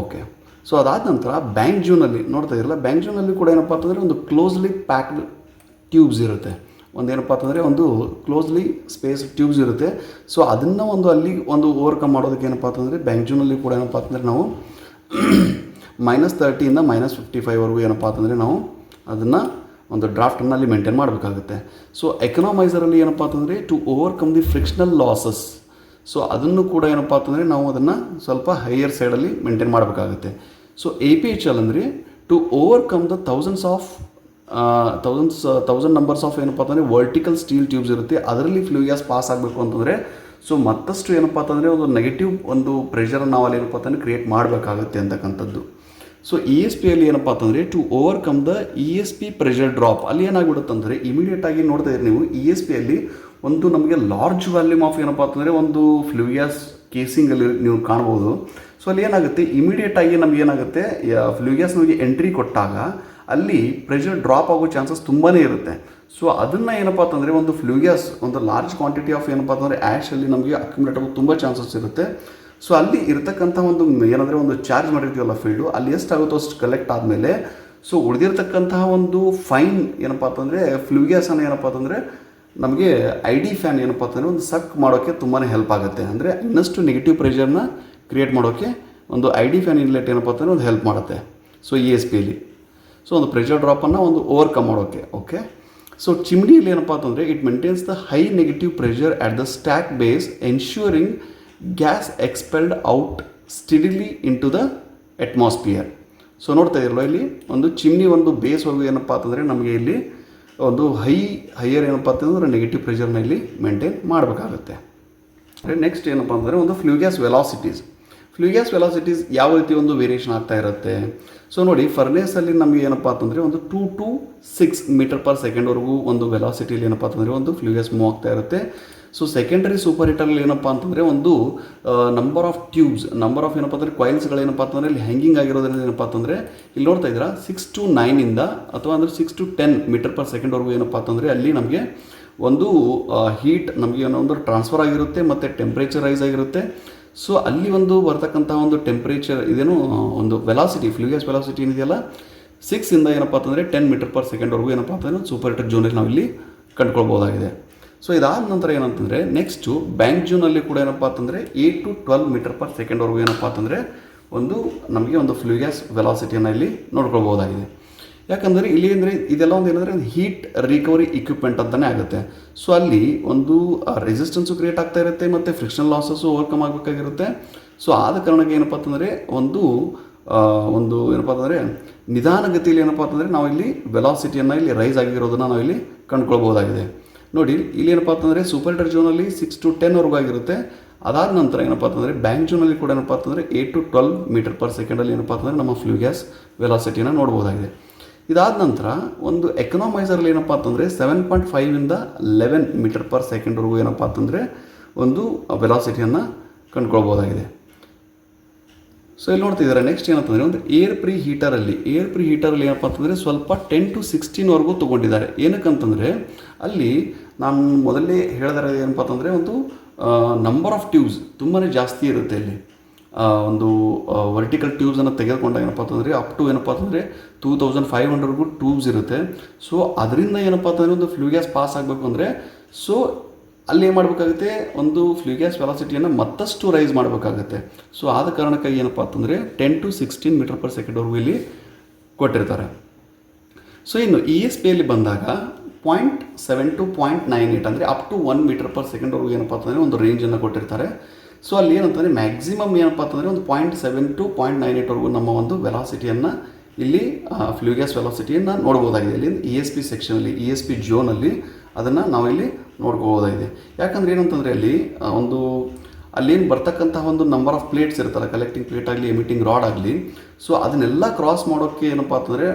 ಓಕೆ, ಸೊ ಅದಾದ ನಂತರ ಬ್ಯಾಂಕ್ ಜೂನಲ್ಲಿ ನೋಡ್ತಾ ಇರಲ್ಲ, ಬ್ಯಾಂಕ್ ಜೂನಲ್ಲಿ ಕೂಡ ಏನಪ್ಪ ಅಂತಂದರೆ ಒಂದು ಕ್ಲೋಸ್ಲಿ ಪ್ಯಾಕ್ಡ್ ಟ್ಯೂಬ್ಸ್ ಇರುತ್ತೆ. ಒಂದು ಏನಪ್ಪ ಅಂತಂದರೆ ಒಂದು ಕ್ಲೋಸ್ಲಿ ಸ್ಪೇಸ್ ಟ್ಯೂಬ್ಸ್ ಇರುತ್ತೆ. ಸೊ ಅದನ್ನು ಒಂದು ಅಲ್ಲಿ ಒಂದು ಓವರ್ಕಮ್ ಮಾಡೋದಕ್ಕೆ ಏನಪ್ಪ ಅಂತಂದರೆ ಬ್ಯಾಂಕ್ ಜೂನಲ್ಲಿ ಕೂಡ ಏನಪ್ಪ ಅಂತಂದರೆ ನಾವು -30 -55ವರೆಗೂ ಏನಪ್ಪ ಅಂತಂದರೆ ನಾವು ಅದನ್ನು ಒಂದು ಡ್ರಾಫ್ಟನ್ನು ಅಲ್ಲಿ ಮೇಂಟೈನ್ ಮಾಡಬೇಕಾಗುತ್ತೆ. ಸೊ ಎಕನಾಮೈಸರಲ್ಲಿ ಏನಪ್ಪ ಅಂತಂದರೆ to overcome the frictional losses, so ಅದನ್ನು ಕೂಡ ಏನಪ್ಪ ಅಂತಂದರೆ ನಾವು ಅದನ್ನು ಸ್ವಲ್ಪ ಹೈಯರ್ ಸೈಡಲ್ಲಿ ಮೇಂಟೈನ್ ಮಾಡಬೇಕಾಗುತ್ತೆ. ಸೊ APHL ಅಂದರೆ to overcome the thousand numbers of ಏನಪ್ಪ ಅಂತಂದರೆ ವರ್ಟಿಕಲ್ ಸ್ಟೀಲ್ ಟ್ಯೂಬ್ಸ್ ಇರುತ್ತೆ, ಅದರಲ್ಲಿ ಫ್ಲೂ ಗ್ಯಾಸ್ ಪಾಸ್ ಆಗಬೇಕು ಅಂತಂದರೆ ಸೊ ಮತ್ತಷ್ಟು ಏನಪ್ಪ ಅಂತಂದರೆ ಒಂದು ನೆಗೆಟಿವ್ ಒಂದು ಪ್ರೆಷರ್ ನಾವು ಅಲ್ಲಿ ಏನಪ್ಪ ಅಂತಂದರೆ ಕ್ರಿಯೇಟ್ ಮಾಡಬೇಕಾಗುತ್ತೆ ಅಂತಕ್ಕಂಥದ್ದು. ಸೊ ESPಯಲ್ಲಿ ಏನಪ್ಪ ಅಂತಂದರೆ to overcome the ESP pressure drop, ಅಲ್ಲಿ ಏನಾಗ್ಬಿಡುತ್ತೆ ಅಂದರೆ ಇಮಿಡಿಯೇಟಾಗಿ ನೋಡ್ತಾ ಇದ್ದೀರಿ ನೀವು ESPಯಲ್ಲಿ ಒಂದು ನಮಗೆ ಲಾರ್ಜ್ ವ್ಯಾಲ್ಯೂಮ್ ಆಫ್ ಏನಪ್ಪ ಅಂತಂದರೆ ಒಂದು ಫ್ಲೂ ಗ್ಯಾಸ್ ಕೇಸಿಂಗಲ್ಲಿ ನೀವು ಕಾಣ್ಬೋದು. ಸೊ ಅಲ್ಲಿ ಏನಾಗುತ್ತೆ ಇಮಿಡಿಯೇಟಾಗಿ ನಮ್ಗೆ ಏನಾಗುತ್ತೆ ಫ್ಲೂ ಗ್ಯಾಸ್ ನಮಗೆ ಎಂಟ್ರಿ ಕೊಟ್ಟಾಗ ಅಲ್ಲಿ ಪ್ರೆಷರ್ ಡ್ರಾಪ್ ಆಗೋ ಚಾನ್ಸಸ್ ತುಂಬಾ ಇರುತ್ತೆ. ಸೊ ಅದನ್ನು ಏನಪ್ಪ ಅಂತಂದರೆ ಒಂದು ಫ್ಲೂ ಗ್ಯಾಸ್ ಒಂದು ಲಾರ್ಜ್ ಕ್ವಾಂಟಿಟಿ ಆಫ್ ಏನಪ್ಪ ಅಂತಂದರೆ ಆ್ಯಶಲ್ಲಿ ನಮಗೆ ಅಕ್ಯುಮುಲೇಟ್ ಆಗೋ ತುಂಬ ಚಾನ್ಸಸ್ ಇರುತ್ತೆ. ಸೊ ಅಲ್ಲಿ ಇರತಕ್ಕಂಥ ಒಂದು ಏನಂದರೆ ಒಂದು ಚಾರ್ಜ್ ಮಾಡಿರ್ತೀವಲ್ಲ ಫೀಲ್ಡು, ಅಲ್ಲಿ ಎಷ್ಟಾಗುತ್ತೋ ಅಷ್ಟು ಕಲೆಕ್ಟ್ ಆದಮೇಲೆ ಸೊ ಉಳಿದಿರ್ತಕ್ಕಂತಹ ಒಂದು ಫೈನ್ ಏನಪ್ಪ ಅಂತಂದರೆ ಫ್ಲೂ ಗ್ಯಾಸನ್ನು ಏನಪ್ಪ ಅಂತಂದರೆ ನಮಗೆ ID ಫ್ಯಾನ್ ಏನಪ್ಪ ಅಂತಂದರೆ ಒಂದು ಸಕ್ ಮಾಡೋಕ್ಕೆ ತುಂಬಾ ಹೆಲ್ಪ್ ಆಗುತ್ತೆ. ಅಂದರೆ ಇನ್ನಷ್ಟು ನೆಗೆಟಿವ್ ಪ್ರೆಷರ್ನ ಕ್ರಿಯೇಟ್ ಮಾಡೋಕ್ಕೆ ಒಂದು ID ಫ್ಯಾನ್ ಇನ್ಲೆಟ್ ಏನಪ್ಪ ಅಂತಂದರೆ ಒಂದು ಹೆಲ್ಪ್ ಮಾಡುತ್ತೆ. ಸೊ ESPಯಲ್ಲಿ ಸೊ ಒಂದು ಪ್ರೆಷರ್ ಡ್ರಾಪನ್ನು ಒಂದು ಓವರ್ಕಮ್ ಮಾಡೋಕ್ಕೆ. ಓಕೆ, ಸೊ ಚಿಮ್ನಿಯಲ್ಲಿ ಏನಪ್ಪ ಅಂತಂದರೆ it maintains the high negative pressure at the stack base ensuring gas expelled out steadily into the atmosphere. So ನೋಡ್ತಾ ಇರಲ್ಲ ಇಲ್ಲಿ ಒಂದು ಚಿಮ್ನಿ ಒಂದು ಬೇಸ್ವರೆಗೂ ಏನಪ್ಪ ಅಂತಂದರೆ ನಮಗೆ ಇಲ್ಲಿ ಒಂದು ಹೈಯರ್ ಏನಪ್ಪ ಅಂತಂದರೆ ನೆಗೆಟಿವ್ ಪ್ರೆಷರ್ನ ಇಲ್ಲಿ ಮೇಂಟೈನ್ ಮಾಡಬೇಕಾಗುತ್ತೆ. ನೆಕ್ಸ್ಟ್ ಏನಪ್ಪ ಅಂತಂದರೆ ಒಂದು ಫ್ಲೂ ಗ್ಯಾಸ್ ವೆಲಾಸಿಟೀಸ್ ಯಾವ ರೀತಿ ಒಂದು ವೇರಿಯೇಷನ್ ಆಗ್ತಾ ಇರುತ್ತೆ. ಸೊ ನೋಡಿ ಫರ್ನೇಸಲ್ಲಿ ನಮಗೆ ಏನಪ್ಪ ಅಂತಂದರೆ ಒಂದು 2 to 6 ಮೀಟರ್ ಪರ್ ಸೆಕೆಂಡ್ವರೆಗೂ ಒಂದು ವೆಲಾಸಿಟಿಲಿ ಏನಪ್ಪ ಅಂತಂದರೆ ಒಂದು ಫ್ಲೂ ಗ್ಯಾಸ್ ಮೂವ್ ಆಗ್ತಾ ಇರುತ್ತೆ. ಸೊ ಸೆಕೆಂಡರಿ ಸೂಪರ್ ಹೀಟರಲ್ಲಿ ಏನಪ್ಪ ಅಂತಂದರೆ ಒಂದು ನಂಬರ್ ಆಫ್ ಏನಪ್ಪ ಅಂದರೆ ಕಾಯಿಲ್ಸ್ಗಳೇನಪ್ಪ ಅಂತಂದರೆ ಇಲ್ಲಿ ಹ್ಯಾಂಗಿಂಗ್ ಆಗಿರೋದ್ರಿಂದ ಏನಪ್ಪ ಅಂತಂದರೆ ಇಲ್ಲಿ ನೋಡ್ತಾ ಇದ್ದೀರಾ 6 to 9 ಅಥವಾ ಅಂದರೆ 6 to 10 ಮೀಟರ್ ಪರ್ ಸೆಕೆಂಡ್ವರೆಗೂ ಏನಪ್ಪ ಅಂತಂದರೆ ಅಲ್ಲಿ ನಮಗೆ ಒಂದು ಹೀಟ್ ನಮಗೆ ಏನೋ ಒಂದು ಟ್ರಾನ್ಸ್ಫರ್ ಆಗಿರುತ್ತೆ ಮತ್ತು ಟೆಂಪ್ರೇಚರ್ ರೈಸ್ ಆಗಿರುತ್ತೆ. ಸೊ ಅಲ್ಲಿ ಒಂದು ಬರ್ತಕ್ಕಂಥ ಒಂದು ಟೆಂಪ್ರೇಚರ್ ಇದೇನು ಒಂದು ವೆಲಾಸಿಟಿ ಫ್ಲೂ ಗ್ಯಾಸ್ ವೆಲಾಸಿಟಿ ಏನಿದೆಯಲ್ಲ 6 ಏನಪ್ಪ ಅಂತಂದರೆ 10 ಮೀಟರ್ ಪರ್ ಸೆಕೆಂಡ್ವರೆಗೂ ಏನಪ್ಪ ಅಂತಂದರೆ ಸೂಪರ್ ಹೀಟರ್ ಜೋನಲ್ಲಿ ನಾವಿಲ್ಲಿ ಕಂಡುಕೊಳ್ಬೋದಾಗಿದೆ. ಸೊ ಇದಾದ ನಂತರ ಏನಂತಂದರೆ ನೆಕ್ಸ್ಟು ಬ್ಯಾಂಕ್ ಜೂನಲ್ಲಿ ಕೂಡ ಏನಪ್ಪ ಅಂತಂದರೆ 8 to 12 ಮೀಟರ್ ಪರ್ ಸೆಕೆಂಡ್ವರೆಗೂ ಏನಪ್ಪ ಅಂತಂದರೆ ಒಂದು ನಮಗೆ ಒಂದು ಫ್ಲೂ ಗ್ಯಾಸ್ ವೆಲಾಸಿಟಿಯನ್ನು ಇಲ್ಲಿ ನೋಡ್ಕೊಳ್ಬೋದಾಗಿದೆ. ಯಾಕಂದರೆ ಇಲ್ಲಿ ಅಂದರೆ ಇದೆಲ್ಲ ಒಂದು ಏನಂದರೆ ಒಂದು ಹೀಟ್ ರಿಕವರಿ ಇಕ್ವಿಪ್ಮೆಂಟ್ ಅಂತಲೇ ಆಗುತ್ತೆ. ಸೊ ಅಲ್ಲಿ ಒಂದು ರೆಸಿಸ್ಟೆನ್ಸು ಕ್ರಿಯೇಟ್ ಆಗ್ತಾ ಇರುತ್ತೆ ಮತ್ತು ಫ್ರಿಕ್ಷನಲ್ ಲಾಸಸ್ಸು ಓವರ್ಕಮ್ ಆಗಬೇಕಾಗಿರುತ್ತೆ. ಸೊ ಆದ ಕಾರಣಕ್ಕೆ ಏನಪ್ಪ ಅಂತಂದರೆ ಒಂದು ಏನಪ್ಪ ಅಂತಂದರೆ ನಿಧಾನಗತಿಯಲ್ಲಿ ಏನಪ್ಪ ಅಂತಂದರೆ ನಾವಿಲ್ಲಿ ವೆಲಾಸಿಟಿಯನ್ನು ಇಲ್ಲಿ ರೈಸ್ ಆಗಿರೋದನ್ನು ನಾವಿಲ್ಲಿ ಕಂಡುಕೊಳ್ಬೋದಾಗಿದೆ. ನೋಡಿ ಇಲ್ಲಿ ಏನಪ್ಪ ಅಂತಂದರೆ ಸೂಪರ್ ಹೀಟರ್ ಜೋನಲ್ಲಿ 6 to 10ವರೆಗೂ ಆಗಿರುತ್ತೆ. ಅದಾದ ನಂತರ ಏನಪ್ಪ ಅಂತಂದರೆ ಬ್ಯಾಂಕ್ ಜೋನಲ್ಲಿ ಕೂಡ ಏನಪ್ಪ ಅಂತಂದರೆ 8 to 12 ಮೀಟರ್ ಪರ್ ಸೆಕೆಂಡಲ್ಲಿ ಏನಪ್ಪ ಅಂತಂದರೆ ನಮ್ಮ ಫ್ಲೂ ಗ್ಯಾಸ್ ವೆಲಾಸಿಟಿಯನ್ನು ನೋಡ್ಬೋದಾಗಿದೆ. ಇದಾದ ನಂತರ ಒಂದು ಎಕನಾಮೈಸರಲ್ಲಿ ಏನಪ್ಪ ಅಂತಂದರೆ 7.5 11 ಮೀಟರ್ ಪರ್ ಸೆಕೆಂಡ್ವರೆಗೂ ಏನಪ್ಪ ಅಂತಂದರೆ ಒಂದು ವೆಲಾಸಿಟಿಯನ್ನು ಕಂಡುಕೊಳ್ಬೋದಾಗಿದೆ. ಸೊ ಇಲ್ಲಿ ನೋಡ್ತಿದ್ದಾರೆ ನೆಕ್ಸ್ಟ್ ಏನಂತಂದರೆ ಒಂದು ಏರ್ ಪ್ರೀ ಹೀಟರಲ್ಲಿ ಏನಪ್ಪ ಅಂತಂದರೆ ಸ್ವಲ್ಪ 10 to 16ವರೆಗೂ ತೊಗೊಂಡಿದ್ದಾರೆ. ಏನಕ್ಕಂತಂದರೆ ಅಲ್ಲಿ ನಾನು ಮೊದಲೇ ಹೇಳಿದರೆ ಏನಪ್ಪ ಅಂತಂದರೆ ಒಂದು ನಂಬರ್ ಆಫ್ ಟ್ಯೂಬ್ಸ್ ತುಂಬಾ ಜಾಸ್ತಿ ಇರುತ್ತೆ ಇಲ್ಲಿ. ಒಂದು ವರ್ಟಿಕಲ್ ಟ್ಯೂಬ್ಸನ್ನು ತೆಗೆದುಕೊಂಡಾಗ ಏನಪ್ಪ ಅಂತಂದರೆ ಅಪ್ ಟು ಏನಪ್ಪ ಅಂತಂದರೆ 2500ವರೆಗೂ ಟ್ಯೂಬ್ಸ್ ಇರುತ್ತೆ. ಸೊ ಅದರಿಂದ ಏನಪ್ಪ ಅಂತಂದರೆ ಒಂದು ಫ್ಲೂ ಗ್ಯಾಸ್ ಪಾಸ್ ಆಗಬೇಕು ಅಂದರೆ ಸೊ ಅಲ್ಲಿ ಏನು ಮಾಡಬೇಕಾಗುತ್ತೆ ಒಂದು ಫ್ಲೂ ಗ್ಯಾಸ್ ವೆಲಾಸಿಟಿಯನ್ನು ಮತ್ತಷ್ಟು ರೈಸ್ ಮಾಡಬೇಕಾಗುತ್ತೆ. ಸೊ ಆದ ಕಾರಣಕ್ಕಾಗಿ ಏನಪ್ಪ ಅಂತಂದರೆ 10 to 16 ಮೀಟರ್ ಪರ್ ಸೆಕೆಂಡ್ವರೆಗೂ ಇಲ್ಲಿ ಕೊಟ್ಟಿರ್ತಾರೆ. ಸೊ ಇನ್ನು ESPಯಲ್ಲಿ ಬಂದಾಗ 0.7 to 0.98 ಅಂದರೆ ಅಪ್ ಟು 1 ಮೀಟರ್ ಪರ್ ಸೆಕೆಂಡ್ವರೆಗೂ ಏನಪ್ಪ ಅಂತಂದರೆ ಒಂದು ರೇಂಜನ್ನು ಕೊಟ್ಟಿರ್ತಾರೆ. ಸೊ ಅಲ್ಲಿ ಏನಂತಂದರೆ ಮ್ಯಾಕ್ಸಿಮಮ್ ಏನಪ್ಪ ಅಂತಂದರೆ ಒಂದು 0.7 to 0.98ವರೆಗೂ ನಮ್ಮ ಒಂದು ವೆಲಾಸಿಟಿಯನ್ನು ಇಲ್ಲಿ ಫ್ಲೂ ಗ್ಯಾಸ್ ವೆಲಾಸಿಟಿಯನ್ನು ನೋಡ್ಬೋದಾಗಿದೆ. ಇಲ್ಲಿ ESP ಸೆಕ್ಷನಲ್ಲಿ ESP ಜೋನಲ್ಲಿ ಅದನ್ನು ನಾವಿಲ್ಲಿ ನೋಡ್ಕೋಬೋದಾಗಿದೆ. ಯಾಕಂದರೆ ಏನಂತಂದರೆ ಅಲ್ಲಿ ಒಂದು ಅಲ್ಲೇನು ಬರ್ತಕ್ಕಂತಹ ಒಂದು ನಂಬರ್ ಆಫ್ ಪ್ಲೇಟ್ಸ್ ಇರುತ್ತಲ್ಲ, ಕಲೆಕ್ಟಿಂಗ್ ಪ್ಲೇಟ್ ಆಗಲಿ ಎಮಿಟಿಂಗ್ ರಾಡ್ ಆಗಲಿ, ಸೊ ಅದನ್ನೆಲ್ಲ ಕ್ರಾಸ್ ಮಾಡೋಕ್ಕೆ ಏನಪ್ಪ ಅಂತಂದರೆ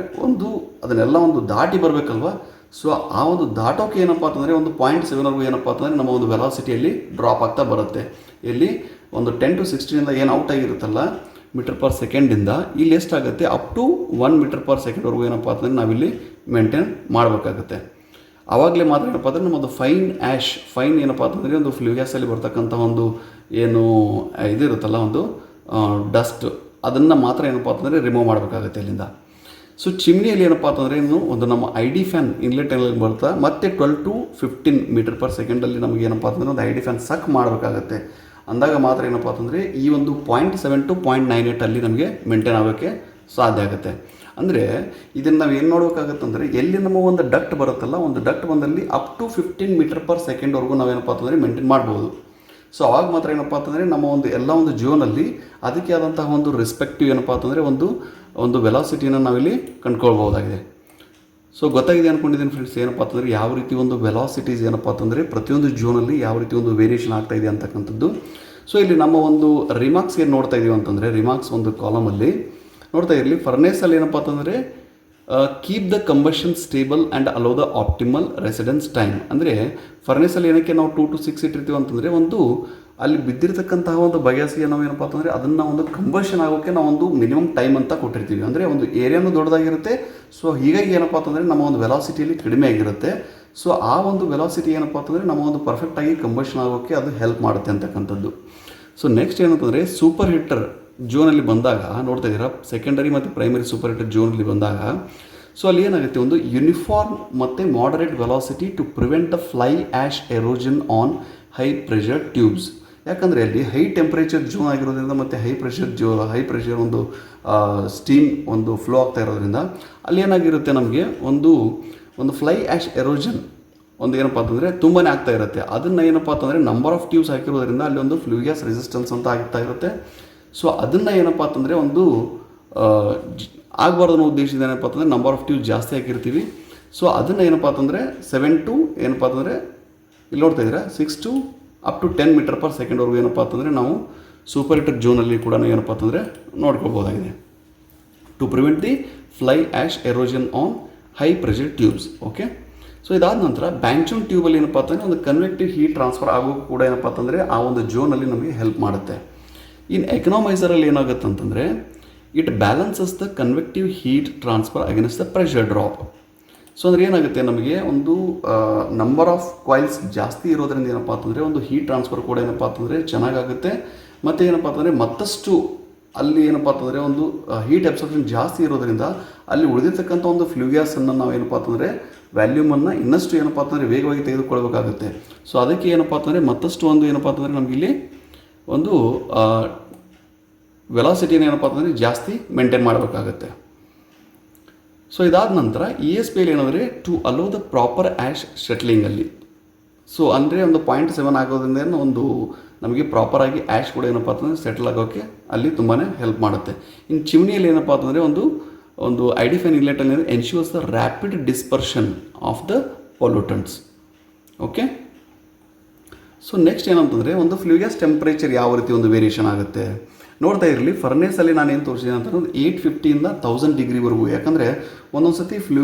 ಅದನ್ನೆಲ್ಲ ಒಂದು ದಾಟಿ ಬರಬೇಕಲ್ವ. ಸೊ ಆ ಒಂದು ದಾಟೋಕ್ಕೆ ಏನಪ್ಪ ಅಂತಂದರೆ ಒಂದು 0.7ವರೆಗೂ ಏನಪ್ಪ ಅಂತಂದರೆ ನಮ್ಮ ಒಂದು ವೆಲಾಸಿಟಿಯಲ್ಲಿ ಡ್ರಾಪ್ ಆಗ್ತಾ ಬರುತ್ತೆ. ಇಲ್ಲಿ ಒಂದು 10 to 16 ಏನು ಔಟ್ ಆಗಿರುತ್ತಲ್ಲ ಮೀಟರ್ ಪರ್ ಸೆಕೆಂಡಿಂದ ಇಲ್ಲಿ ಎಷ್ಟಾಗುತ್ತೆ ಅಪ್ ಟು 1 ಮೀಟರ್ ಪರ್ ಸೆಕೆಂಡ್ವರೆಗೂ ಏನಪ್ಪ ಅಂತಂದರೆ ನಾವಿಲ್ಲಿ ಮೇಂಟೈನ್ ಮಾಡಬೇಕಾಗುತ್ತೆ. ಆವಾಗಲೇ ಮಾತ್ರ ಏನಪ್ಪ ಅಂದರೆ ನಮ್ಮದು ಫೈನ್ ಏನಪ್ಪ ಅಂತಂದರೆ ಒಂದು ಫ್ಲೂ ಗ್ಯಾಸಲ್ಲಿ ಬರ್ತಕ್ಕಂಥ ಒಂದು ಏನು ಇದಿರುತ್ತಲ್ಲ ಒಂದು ಡಸ್ಟ್, ಅದನ್ನು ಮಾತ್ರ ಏನಪ್ಪ ಅಂತಂದರೆ ರಿಮೂವ್ ಮಾಡಬೇಕಾಗುತ್ತೆ ಇಲ್ಲಿಂದ. ಸೊ ಚಿಮ್ನಿಯಲ್ಲಿ ಏನಪ್ಪ ಅಂತಂದರೆ ಒಂದು ನಮ್ಮ ID ಫ್ಯಾನ್ ಇನ್ಲೆಟಲ್ಲಿ ಬರ್ತಾ ಮತ್ತೆ 12 to 15 ಮೀಟರ್ ಪರ್ ಸೆಕೆಂಡಲ್ಲಿ ನಮಗೆ ಏನಪ್ಪ ಅಂತಂದರೆ ಒಂದು ID ಫ್ಯಾನ್ ಸಕ್ ಮಾಡಬೇಕಾಗುತ್ತೆ. ಅಂದಾಗ ಮಾತ್ರ ಏನಪ್ಪ ಅಂತಂದರೆ ಈ ಒಂದು 0.7 to 0.98 ಅಲ್ಲಿ ನಮಗೆ ಮೇಂಟೈನ್ ಆಗೋಕ್ಕೆ ಸಾಧ್ಯ ಆಗುತ್ತೆ. ಅಂದರೆ ಇದನ್ನು ನಾವು ಏನು ನೋಡಬೇಕಾಗತ್ತಂದರೆ ಎಲ್ಲಿ ನಮ್ಮ ಒಂದು ಡಕ್ಟ್ ಬರುತ್ತಲ್ಲ, ಒಂದು ಡಕ್ಟ್ ಬಂದಲ್ಲಿ ಅಪ್ ಟು 15 ಮೀಟರ್ ಪರ್ ಸೆಕೆಂಡ್ವರೆಗೂ ನಾವೇನಪ್ಪ ಅಂತಂದರೆ ಮೇಂಟೈನ್ ಮಾಡ್ಬೋದು. ಸೊ ಆವಾಗ ಮಾತ್ರ ಏನಪ್ಪ ಅಂತಂದರೆ ನಮ್ಮ ಒಂದು ಎಲ್ಲ ಒಂದು ಜೋನಲ್ಲಿ ಅದಕ್ಕೆ ಆದಂತಹ ಒಂದು ರೆಸ್ಪೆಕ್ಟಿವ್ ಏನಪ್ಪ ಅಂತಂದರೆ ಒಂದು ವೆಲಾಸಿಟಿಯನ್ನು ನಾವಿಲ್ಲಿ ಕಂಡುಕೊಳ್ಬೋದಾಗಿದೆ. ಸೊ ಗೊತ್ತಾಗಿದೆ ಅಂದ್ಕೊಂಡಿದ್ದೀನಿ ಫ್ರೆಂಡ್ಸ್, ಏನಪ್ಪ ಅಂತಂದರೆ ಯಾವ ರೀತಿ ಒಂದು ವೆಲಾಸಿಟೀಸ್ ಏನಪ್ಪ ಅಂತಂದರೆ ಪ್ರತಿಯೊಂದು ಜೋನಲ್ಲಿ ಯಾವ ರೀತಿ ಒಂದು ವೇರಿಯೇಷನ್ ಆಗ್ತಾಯಿದೆ ಅಂತಕ್ಕಂಥದ್ದು. ಸೊ ಇಲ್ಲಿ ನಮ್ಮ ಒಂದು ರಿಮಾರ್ಕ್ಸ್ ಏನು ನೋಡ್ತಾ ಇದ್ದೀವಿ ಅಂತಂದರೆ, ರಿಮಾರ್ಕ್ಸ್ ಒಂದು ಕಾಲಮಲ್ಲಿ ನೋಡ್ತಾ ಇರಲಿ, ಫರ್ನೇಸಲ್ಲಿ ಏನಪ್ಪ ಅಂತಂದರೆ keep the combustion stable and hello the optimal residence time. ಅಂದರೆ ಫರ್ನೇಸಲ್ಲಿ ಏನಕ್ಕೆ ನಾವು 2 to 6 ಇಟ್ಟಿರ್ತೀವಿ ಅಂತಂದರೆ, ಒಂದು ಅಲ್ಲಿ ಬಿದ್ದಿರತಕ್ಕಂತಹ ಒಂದು ಬಗೆಹಸಿಗೆ ನಾವು ಏನಪ್ಪ ಅಂತಂದರೆ ಅದನ್ನು ಒಂದು ಕಂಬಷನ್ ಆಗೋಕ್ಕೆ ನಾವು ಒಂದು ಮಿನಿಮಮ್ ಟೈಮ್ ಅಂತ ಕೊಟ್ಟಿರ್ತೀವಿ. ಅಂದರೆ ಒಂದು ಏರಿಯಾನು ದೊಡ್ಡದಾಗಿರುತ್ತೆ. ಸೊ ಹೀಗಾಗಿ ಏನಪ್ಪ ಅಂತಂದರೆ ನಮ್ಮ ಒಂದು ವೆಲಾಸಿಟಿಯಲ್ಲಿ ಕಡಿಮೆ ಆಗಿರುತ್ತೆ. ಸೊ ಆ ಒಂದು ವೆಲಾಸಿಟಿ ಏನಪ್ಪ ಅಂತಂದರೆ ನಮ್ಮ ಒಂದು ಪರ್ಫೆಕ್ಟಾಗಿ ಕಂಬಷನ್ ಆಗೋಕ್ಕೆ ಅದು ಹೆಲ್ಪ್ ಮಾಡುತ್ತೆ ಅಂತಕ್ಕಂಥದ್ದು. ಸೊ ನೆಕ್ಸ್ಟ್ ಏನಂತಂದರೆ ಸೂಪರ್ ಹೀಟರ್ ಜೋನಲ್ಲಿ ಬಂದಾಗ ನೋಡ್ತಾ ಇದ್ದೀರಾ, ಸೆಕೆಂಡರಿ ಮತ್ತು ಪ್ರೈಮರಿ ಸೂಪರ್ ಹೀಟರ್ ಜೋನಲ್ಲಿ ಬಂದಾಗ ಸೊ ಅಲ್ಲಿ ಏನಾಗುತ್ತೆ, ಒಂದು ಯೂನಿಫಾರ್ಮ್ ಮತ್ತು moderate velocity to prevent the fly ash erosion on high pressure tubes. ಯಾಕಂದರೆ ಅಲ್ಲಿ ಹೈ ಟೆಂಪ್ರೇಚರ್ ಜೋನ್ ಆಗಿರೋದ್ರಿಂದ ಮತ್ತು ಹೈ ಪ್ರೆಷರ್ ಒಂದು ಸ್ಟೀಮ್ ಒಂದು ಫ್ಲೋ ಆಗ್ತಾ ಇರೋದ್ರಿಂದ ಅಲ್ಲಿ ಏನಾಗಿರುತ್ತೆ, ನಮಗೆ ಒಂದು ಫ್ಲೈ ಆ್ಯಶ್ ಎರೋಜನ್ ಒಂದು ಏನಪ್ಪ ಅಂತಂದರೆ ತುಂಬಾ ಆಗ್ತಾ ಇರುತ್ತೆ. ಅದನ್ನು ಏನಪ್ಪ ಅಂತಂದರೆ ನಂಬರ್ ಆಫ್ ಟ್ಯೂಬ್ಸ್ ಹಾಕಿರೋದ್ರಿಂದ ಅಲ್ಲಿ ಒಂದು ಫ್ಲೂ ಗ್ಯಾಸ್ ರೆಸಿಸ್ಟೆನ್ಸ್ ಅಂತ ಆಗ್ತಾ ಇರುತ್ತೆ. ಸೊ ಅದನ್ನು ಏನಪ್ಪ ಅಂತಂದರೆ ಒಂದು ಆಗಬಾರ್ದು ಅನ್ನೋ ಉದ್ದೇಶದಿಂದ ಏನಪ್ಪ ಅಂತಂದರೆ ನಂಬರ್ ಆಫ್ ಟ್ಯೂಬ್ಸ್ ಜಾಸ್ತಿ ಹಾಕಿರ್ತೀವಿ. ಸೊ ಅದನ್ನು ಏನಪ್ಪ ಅಂತಂದರೆ 7 to ಏನಪ್ಪ ಅಂತಂದರೆ ಇಲ್ಲಿ ನೋಡ್ತಾ ಇದ್ದೀರಾ 6 to up to 10 metre per ಸೆಕೆಂಡ್ವರೆಗೂ ಏನಪ್ಪ ಅಂತಂದರೆ ನಾವು ಸೂಪರ್ ಹೀಟರ್ ಜೋನಲ್ಲಿ ಕೂಡ ಏನಪ್ಪ ಅಂತಂದರೆ ನೋಡ್ಕೊಳ್ಬೋದಾಗಿದೆ to prevent the fly ash erosion on high pressure tubes. Okay, so ಇದಾದ ನಂತರ ಬ್ಯಾಂಚೂನ್ ಟ್ಯೂಬಲ್ಲಿ ಏನಪ್ಪ ಅಂತಂದರೆ ಒಂದು ಕನ್ವೆಕ್ಟಿವ್ ಹೀಟ್ ಟ್ರಾನ್ಸ್ಫರ್ ಆಗೋಕ್ಕೂ ಕೂಡ ಏನಪ್ಪ ಅಂತಂದರೆ ಆ ಒಂದು ಜೋನಲ್ಲಿ ನಮಗೆ ಹೆಲ್ಪ್ ಮಾಡುತ್ತೆ. ಇನ್ ಎಕನಾಮೈಸರಲ್ಲಿ ಏನಾಗುತ್ತೆ ಅಂತಂದರೆ it balances the convective heat transfer against the pressure drop. So ಅಂದರೆ ಏನಾಗುತ್ತೆ, ನಮಗೆ ಒಂದು ನಂಬರ್ ಆಫ್ ಕಾಯಿಲ್ಸ್ ಜಾಸ್ತಿ ಇರೋದ್ರಿಂದ ಏನಪ್ಪ ಅಂತಂದರೆ ಒಂದು ಹೀಟ್ ಟ್ರಾನ್ಸ್ಫರ್ ಕೂಡ ಏನಪ್ಪ ಅಂತಂದರೆ ಚೆನ್ನಾಗಾಗುತ್ತೆ. ಮತ್ತು ಏನಪ್ಪ ಅಂತಂದರೆ ಮತ್ತಷ್ಟು ಅಲ್ಲಿ ಏನಪ್ಪ ಅಂತಂದರೆ ಒಂದು ಹೀಟ್ ಅಬ್ಸಾರ್ಪ್ಷನ್ ಜಾಸ್ತಿ ಇರೋದ್ರಿಂದ ಅಲ್ಲಿ ಉಳಿದಿರ್ತಕ್ಕಂಥ ಒಂದು ಫ್ಲೂ ಗ್ಯಾಸನ್ನು ನಾವು ಏನಪ್ಪ ಅಂತಂದರೆ ವ್ಯಾಲ್ಯೂಮನ್ನು ಇನ್ನಷ್ಟು ಏನಪ್ಪ ಅಂತಂದರೆ ವೇಗವಾಗಿ ತೆಗೆದುಕೊಳ್ಬೇಕಾಗುತ್ತೆ. ಸೊ ಅದಕ್ಕೆ ಏನಪ್ಪ ಅಂತಂದರೆ ಮತ್ತಷ್ಟು ಒಂದು ಏನಪ್ಪ ಅಂತಂದರೆ ನಮಗಿಲ್ಲಿ ಒಂದು ವೆಲಾಸಿಟಿನ ಏನಪ್ಪ ಅಂತಂದರೆ ಜಾಸ್ತಿ ಮೇಂಟೈನ್ ಮಾಡಬೇಕಾಗತ್ತೆ. ಸೊ ಇದಾದ ನಂತರ ESPಯಲ್ಲಿ ಏನಂದರೆ to allow the proper ash ಶೆಟ್ಲಿಂಗಲ್ಲಿ. ಸೊ ಅಂದರೆ ಒಂದು 0.7 ಆಗೋದ್ರಿಂದ ಒಂದು ನಮಗೆ ಪ್ರಾಪರಾಗಿ ಆ್ಯಶ್ ಕೂಡ ಏನಪ್ಪ ಅಂತಂದರೆ ಸೆಟಲ್ ಆಗೋಕ್ಕೆ ಅಲ್ಲಿ ತುಂಬಾ ಹೆಲ್ಪ್ ಮಾಡುತ್ತೆ. ಇನ್ನು ಚಿಮ್ನಿಯಲ್ಲಿ ಏನಪ್ಪ ಅಂತಂದರೆ ಒಂದು ID ಫ್ಯಾನ್ ಇನ್ಲೆಟಲ್ಲಿ ensures the rapid dispersion of the pollutants. Okay, so next ಏನಂತಂದರೆ ಒಂದು ಫ್ಲೂ ಗ್ಯಾಸ್ ಟೆಂಪ್ರೇಚರ್ ಯಾವ ರೀತಿ ಒಂದು ವೇರಿಯೇಷನ್ ಆಗುತ್ತೆ ನೋಡ್ತಾ ಇರಲಿ. ಫರ್ನೇಸಲ್ಲಿ ನಾನು ಏನು ತೋರಿಸಿದೆ ಅಂತಂದರೆ ಒಂದು 850ಇಂದ 1000 ಡಿಗ್ರಿವರೆಗೂ. ಯಾಕಂದರೆ ಒಂದೊಂದು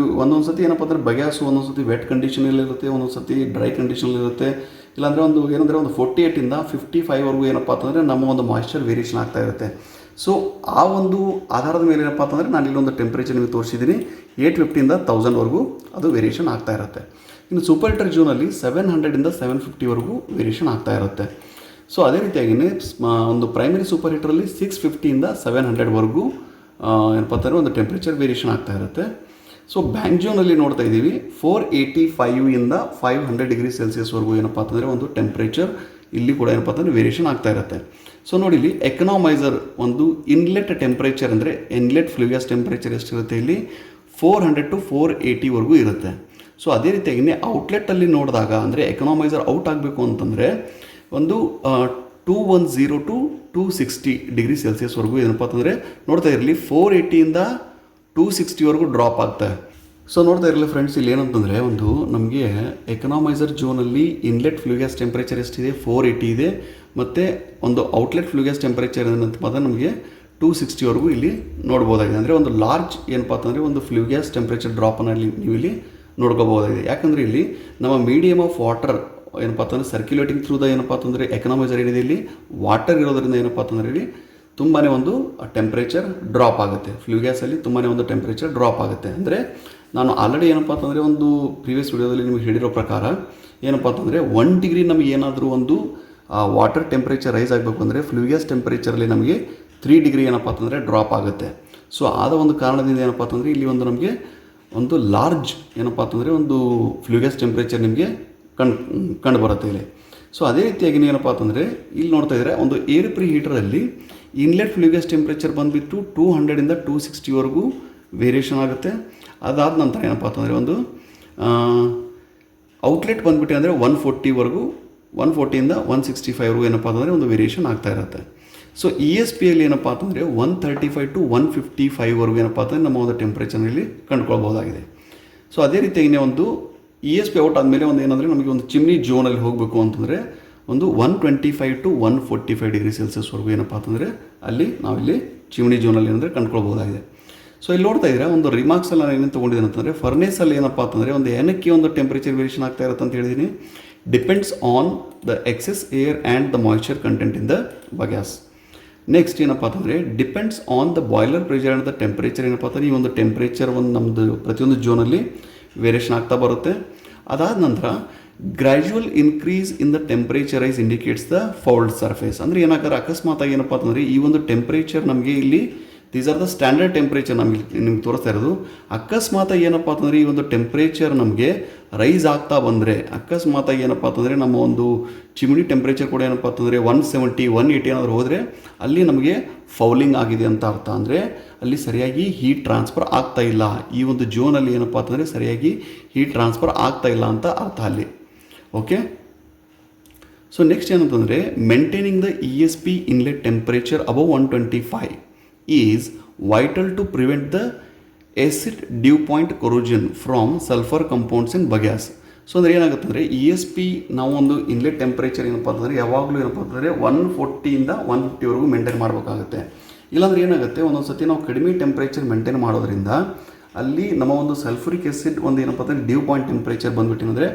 ಸತಿ ಏನಪ್ಪ ಅಂದರೆ ಬಗ್ಯಾಸು ಒಂದೊಂದು ಸತಿ ವೆಟ್ ಕಂಡೀಷನಲ್ಲಿರುತ್ತೆ, ಒಂದೊಂದು ಸತಿ ಡ್ರೈ ಕಂಡೀಷನಲ್ಲಿರುತ್ತೆ. ಇಲ್ಲಾಂದರೆ ಒಂದು 48ಇಂದ 55ವರೆಗೂ ಏನಪ್ಪ ಅಂತಂದರೆ ನಮ್ಮ ಒಂದು ಮಾಯ್ಶ್ಚರ್ ವೇರಿಯೇಷನ್ ಆಗ್ತಾ ಇರುತ್ತೆ. ಸೊ ಆ ಒಂದು ಆಧಾರದ ಮೇಲೆ ಏನಪ್ಪ ಅಂತಂದರೆ ನಾನು ಇಲ್ಲೊಂದು ಟೆಂಪ್ರೇಚರ್ ನಿಮಗೆ ತೋರಿಸಿದ್ದೀನಿ, 850ಇಂದ 1000ವರೆಗೂ ಅದು ವೇರಿಯೇಷನ್ ಆಗ್ತಾ ಇರುತ್ತೆ. ಇನ್ನು ಸೂಪರ್ ಹೀಟರ್ ಜೋನಲ್ಲಿ 700ಇಂದ 750ವರೆಗೂ ವೇರಿಯೇಷನ್ ಆಗ್ತಾ ಇರುತ್ತೆ. ಸೊ ಅದೇ ರೀತಿಯಾಗಿಯೇ ಒಂದು ಪ್ರೈಮರಿ ಸೂಪರ್ ಹೀಟರಲ್ಲಿ 650ಇಂದ 700ವರೆಗೂ ಏನಪ್ಪ ಅಂತಂದರೆ ಒಂದು ಟೆಂಪ್ರೇಚರ್ ವೇರಿಯೇಷನ್ ಆಗ್ತಾ ಇರುತ್ತೆ. ಸೊ ಬ್ಯಾಂಕ್ ಜೋನಲ್ಲಿ ನೋಡ್ತಾ ಇದ್ದೀವಿ 485ಇಂದ 500 ಡಿಗ್ರಿ ಸೆಲ್ಸಿಯಸ್ವರೆಗೂ ಏನಪ್ಪ ಅಂತಂದರೆ ಒಂದು ಟೆಂಪ್ರೇಚರ್ ಇಲ್ಲಿ ಕೂಡ ಏನಪ್ಪ ಅಂತಂದರೆ ವೇರಿಯೇಷನ್ ಆಗ್ತಾ ಇರುತ್ತೆ. ಸೊ ನೋಡಿ ಇಲ್ಲಿ ಎಕನಾಮೈಸರ್ ಒಂದು ಇನ್ಲೆಟ್ ಟೆಂಪ್ರೇಚರ್ ಅಂದರೆ ಇನ್ಲೆಟ್ ಫ್ಲೂ ಗ್ಯಾಸ್ ಟೆಂಪ್ರೇಚರ್ ಎಷ್ಟಿರುತ್ತೆ, ಇಲ್ಲಿ 400 to 480ವರೆಗೂ ಇರುತ್ತೆ. ಸೊ ಅದೇ ರೀತಿಯಾಗಿ ಔಟ್ಲೆಟಲ್ಲಿ ನೋಡಿದಾಗ ಅಂದರೆ ಎಕನಾಮೈಸರ್ ಔಟ್ ಆಗಬೇಕು ಅಂತಂದರೆ ಒಂದು 210 to 260 ಡಿಗ್ರಿ ಸೆಲ್ಸಿಯಸ್ವರೆಗೂ ಏನಪ್ಪ ಅಂತಂದರೆ ನೋಡ್ತಾ ಇರಲಿ 480ಇಂದ 260ವರೆಗೂ ಡ್ರಾಪ್ ಆಗ್ತದೆ. ಸೊ ನೋಡ್ತಾ ಇರಲಿ ಫ್ರೆಂಡ್ಸ್, ಇಲ್ಲಿ ಏನಂತಂದರೆ ಒಂದು ನಮಗೆ ಎಕನಾಮೈಸರ್ ಜೋನಲ್ಲಿ ಇನ್ಲೆಟ್ ಫ್ಲೂ ಗ್ಯಾಸ್ ಟೆಂಪ್ರೇಚರ್ ಎಷ್ಟಿದೆ 480 ಇದೆ, ಮತ್ತು ಒಂದು ಔಟ್ಲೆಟ್ ಫ್ಲೂ ಗ್ಯಾಸ್ ಟೆಂಪ್ರೇಚರ್ ಏನಂತ ಬಂದರೆ ನಮಗೆ 260ವರೆಗೂ ಇಲ್ಲಿ ನೋಡ್ಬೋದಾಗಿದೆ. ಅಂದರೆ ಒಂದು ಲಾರ್ಜ್ ಏನಪ್ಪ ಅಂತಂದರೆ ಒಂದು ಫ್ಲೂ ಗ್ಯಾಸ್ ಟೆಂಪ್ರೇಚರ್ ಡ್ರಾಪನ್ನು ನೀವು ಇಲ್ಲಿ ನೋಡ್ಕೋಬೋದಾಗಿದೆ. ಯಾಕಂದರೆ ಇಲ್ಲಿ ನಮ್ಮ ಮೀಡಿಯಮ್ ಆಫ್ ವಾಟರ್ ಏನಪ್ಪ ಅಂತಂದರೆ ಸರ್ಕ್ಯುಲೇಟಿಂಗ್ ಥ್ರೂ ದ ಏನಪ್ಪ ಅಂತಂದರೆ ಎಕನಾಮೈಸರ್ ಏನಿದೆ ಇಲ್ಲಿ ವಾಟರ್ ಇರೋದರಿಂದ ಏನಪ್ಪ ಅಂತಂದರೆ ಇಲ್ಲಿ ತುಂಬಾ ಒಂದು ಟೆಂಪ್ರೇಚರ್ ಡ್ರಾಪ್ ಆಗುತ್ತೆ. ಫ್ಲೂ ಗ್ಯಾಸಲ್ಲಿ ತುಂಬಾ ಒಂದು ಟೆಂಪ್ರೇಚರ್ ಡ್ರಾಪ್ ಆಗುತ್ತೆ. ಅಂದರೆ ನಾನು ಆಲ್ರೆಡಿ ಏನಪ್ಪ ಅಂತಂದರೆ ಒಂದು ಪ್ರೀವಿಯಸ್ ವಿಡಿಯೋದಲ್ಲಿ ನಿಮಗೆ ಹೇಳಿರೋ ಪ್ರಕಾರ ಏನಪ್ಪ ಅಂತಂದರೆ 1 ಡಿಗ್ರಿ ನಮಗೆ ಏನಾದರೂ ಒಂದು ವಾಟರ್ ಟೆಂಪ್ರೇಚರ್ ರೈಸ್ ಆಗಬೇಕು ಅಂದರೆ ಫ್ಲೂ ಗ್ಯಾಸ್ ಟೆಂಪ್ರೇಚರಲ್ಲಿ ನಮಗೆ 3 ಡಿಗ್ರಿ ಏನಪ್ಪ ಅಂತಂದರೆ ಡ್ರಾಪ್ ಆಗುತ್ತೆ. ಸೊ ಆದ ಒಂದು ಕಾರಣದಿಂದ ಏನಪ್ಪ ಅಂತಂದರೆ ಇಲ್ಲಿ ಒಂದು ನಮಗೆ ಒಂದು ಲಾರ್ಜ್ ಏನಪ್ಪ ಅಂತಂದರೆ ಒಂದು ಫ್ಲೂ ಗ್ಯಾಸ್ ಟೆಂಪ್ರೇಚರ್ ನಿಮಗೆ ಕಂಡು ಬರುತ್ತೆ ಇಲ್ಲಿ. ಸೊ ಅದೇ ರೀತಿಯಾಗಿ ಏನಪ್ಪ ಅಂತಂದರೆ ಇಲ್ಲಿ ನೋಡ್ತಾ ಇದ್ದರೆ ಒಂದು ಏರ್ ಪ್ರೀ ಹೀಟರಲ್ಲಿ ಇನ್ಲೆಟ್ ಫ್ಲೂ ಗ್ಯಾಸ್ ಟೆಂಪ್ರೇಚರ್ ಬಂದುಬಿಟ್ಟು 200ಇಂದ 260ವರೆಗೂ ವೇರಿಯೇಷನ್ ಆಗುತ್ತೆ. ಅದಾದ ನಂತರ ಏನಪ್ಪ ಅಂತಂದರೆ ಒಂದು ಔಟ್ಲೆಟ್ ಬಂದುಬಿಟ್ಟು ಅಂದರೆ 140ವರೆಗೂ 140ಇಂದ 165ವರೆಗೂ ಏನಪ್ಪ ಅಂತಂದರೆ ಒಂದು ವೇರಿಯೇಷನ್ ಆಗ್ತಾ ಇರುತ್ತೆ. ಸೊ ESPಯಲ್ಲಿ ಏನಪ್ಪ ಅಂತಂದರೆ 135 to 155ವರೆಗೂ ಏನಪ್ಪ ಅಂತಂದರೆ ನಮ್ಮ ಒಂದು ಟೆಂಪ್ರೇಚರ್ನಲ್ಲಿ ಕಂಡುಕೊಳ್ಬೋದಾಗಿದೆ. ಸೊ ಅದೇ ರೀತಿಯಾಗಿ ಒಂದು ESP ಔಟ್ ಆದಮೇಲೆ ಒಂದು ಏನಂದರೆ ನಮಗೆ ಒಂದು ಚಿಮ್ನಿ ಝೋನಲ್ಲಿ ಹೋಗಬೇಕು ಅಂತಂದರೆ ಒಂದು 125 to 145 ಡಿಗ್ರಿ ಸೆಲ್ಸಿಯಸ್ವರೆಗೂ ಏನಪ್ಪ ಅಂತಂದರೆ ಅಲ್ಲಿ ನಾವಿಲ್ಲಿ ಚಿಮ್ನಿ ಝೋನಲ್ಲಿ ಏನಂದರೆ ಕಂಡುಕೊಳ್ಬೋದಾಗಿದೆ. ಸೊ ಇಲ್ಲಿ ನೋಡ್ತಾ ಇದ್ದರೆ ಒಂದು ರಿಮಾರ್ಕ್ಸಲ್ಲಿ ನಾನು ಏನೇನು ತೊಗೊಂಡಿದ್ದೀನಿ ಅಂತಂದರೆ ಫರ್ನೇಸಲ್ಲಿ ಏನಪ್ಪ ಅಂತಂದರೆ ಒಂದು ಏನಕ್ಕೆ ಒಂದು ಟೆಂಪ್ರೇಚರ್ ವೇರಿಯೇಷನ್ ಆಗ್ತಾ ಇರುತ್ತೆ ಅಂತ ಹೇಳಿದ್ದೀನಿ. Depends on the excess air and the moisture content in the bagasse. Next ಏನಪ್ಪ ಅಂತಂದರೆ depends on the boiler pressure and the temperature ಏನಪ್ಪ ಅಂತಂದರೆ ಈ ಒಂದು ಟೆಂಪ್ರೇಚರ್ ಒಂದು ನಮ್ಮದು ಪ್ರತಿಯೊಂದು ಝೋನಲ್ಲಿ ವೇರಿಯೇಷನ್ ಆಗ್ತಾ ಬರುತ್ತೆ. ಅದಾದ ನಂತರ gradual increase in the temperature is indicates the fouled surface. ಅಂದರೆ ಏನಾಗ್ತಾರೆ ಅಕಸ್ಮಾತಾಗಿ ಏನಪ್ಪ ಅಂತಂದರೆ ಈ ಒಂದು ಟೆಂಪ್ರೇಚರ್ ನಮಗೆ ಇಲ್ಲಿ these are the standard temperature ನಮಗೆ ನಿಮ್ಗೆ ತೋರಿಸ್ತಾ ಇರೋದು. ಅಕಸ್ಮಾತಾಗಿ ಏನಪ್ಪ ಅಂತಂದರೆ ಈ ಒಂದು ಟೆಂಪ್ರೇಚರ್ ನಮಗೆ ರೈಸ್ ಆಗ್ತಾ ಬಂದರೆ ಅಕಸ್ಮಾತಾಗಿ ಏನಪ್ಪ ಅಂತಂದರೆ ನಮ್ಮ ಒಂದು ಚಿಮ್ನಿ ಟೆಂಪ್ರೇಚರ್ ಕೂಡ ಏನಪ್ಪ ಅಂತಂದರೆ 170 180 ಏನಾದರೂ ಹೋದರೆ ಅಲ್ಲಿ ನಮಗೆ ಫೌಲಿಂಗ್ ಆಗಿದೆ ಅಂತ ಅರ್ಥ. ಅಂದರೆ ಅಲ್ಲಿ ಸರಿಯಾಗಿ ಹೀಟ್ ಟ್ರಾನ್ಸ್ಫರ್ ಆಗ್ತಾ ಇಲ್ಲ, ಈ ಒಂದು ಝೋನಲ್ಲಿ ಏನಪ್ಪ ಅಂತಂದರೆ ಸರಿಯಾಗಿ ಹೀಟ್ ಟ್ರಾನ್ಸ್ಫರ್ ಆಗ್ತಾ ಇಲ್ಲ ಅಂತ ಅರ್ಥ ಅಲ್ಲಿ. ಓಕೆ. ಸೊ ನೆಕ್ಸ್ಟ್ ಏನಂತಂದರೆ maintaining the ESP inlet temperature above 125 is vital to prevent the acid dew point corrosion from sulphur compounds in bagasse. So ಅಂದರೆ ಏನಾಗುತ್ತೆ ಅಂದರೆ ESP ನಾವು ಒಂದು ಇನ್ಲೆಟ್ ಟೆಂಪ್ರೇಚರ್ ಏನಪ್ಪ ಅಂತಂದರೆ ಯಾವಾಗಲೂ ಏನಪ್ಪ ಅಂತಂದರೆ 140ಇಂದ 150ವರೆಗೂ ಮೇಂಟೈನ್ ಮಾಡಬೇಕಾಗುತ್ತೆ. ಇಲ್ಲಾಂದರೆ ಏನಾಗುತ್ತೆ ಒಂದೊಂದು ಸತಿ ನಾವು ಕಡಿಮೆ ಟೆಂಪ್ರೇಚರ್ ಮೇಂಟೈನ್ ಮಾಡೋದ್ರಿಂದ ಅಲ್ಲಿ ನಮ್ಮ ಒಂದು ಸಲ್ಫ್ಯೂರಿಕ್ ಆ್ಯಸಿಡ್ ಒಂದು ಏನಪ್ಪ ಅಂತಂದರೆ ಡ್ಯೂ ಪಾಯಿಂಟ್ ಟೆಂಪ್ರೇಚರ್ ಬಂದುಬಿಟ್ಟಿನಂದರೆ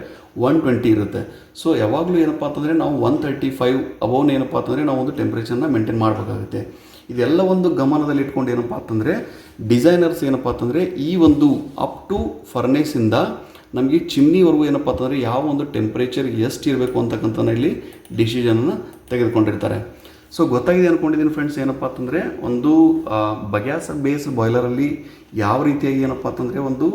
120 ಇರುತ್ತೆ. ಸೊ ಯಾವಾಗಲೂ ಏನಪ್ಪ ಅಂತಂದರೆ ನಾವು 135 ಅಬೌವ್ನ ಏನಪ್ಪ ಅಂತಂದರೆ ನಾವು ಒಂದು ಟೆಂಪ್ರೇಚರ್ನ ಮೇಂಟೈನ್ ಮಾಡಬೇಕಾಗುತ್ತೆ. ಇದೆಲ್ಲ ಒಂದು ಗಮನದಲ್ಲಿ ಇಟ್ಕೊಂಡು ಏನಪ್ಪ ಅಂತಂದರೆ ಡಿಸೈನರ್ಸ್ ಏನಪ್ಪ ಅಂತಂದರೆ ಈ ಒಂದು ಅಪ್ ಟು ಫರ್ನೇಸಿಂದ ನಮಗೆ ಚಿಮ್ನಿವರೆಗೂ ಏನಪ್ಪ ಅಂತಂದರೆ ಯಾವ ಒಂದು ಟೆಂಪ್ರೇಚರ್ ಎಷ್ಟು ಇರಬೇಕು ಅಂತಕ್ಕಂಥ ಇಲ್ಲಿ ಡಿಸಿಷನನ್ನು ತೆಗೆದುಕೊಂಡಿರ್ತಾರೆ. ಸೊ ಗೊತ್ತಾಗಿದೆ ಅಂದ್ಕೊಂಡಿದ್ದೀನಿ ಫ್ರೆಂಡ್ಸ್. ಏನಪ್ಪ ಅಂತಂದರೆ ಒಂದು ಬಗ್ಯಾಸ್ ಬೇಸ್ ಬಾಯ್ಲರಲ್ಲಿ ಯಾವ ರೀತಿಯಾಗಿ ಏನಪ್ಪ ಅಂತಂದರೆ ಒಂದು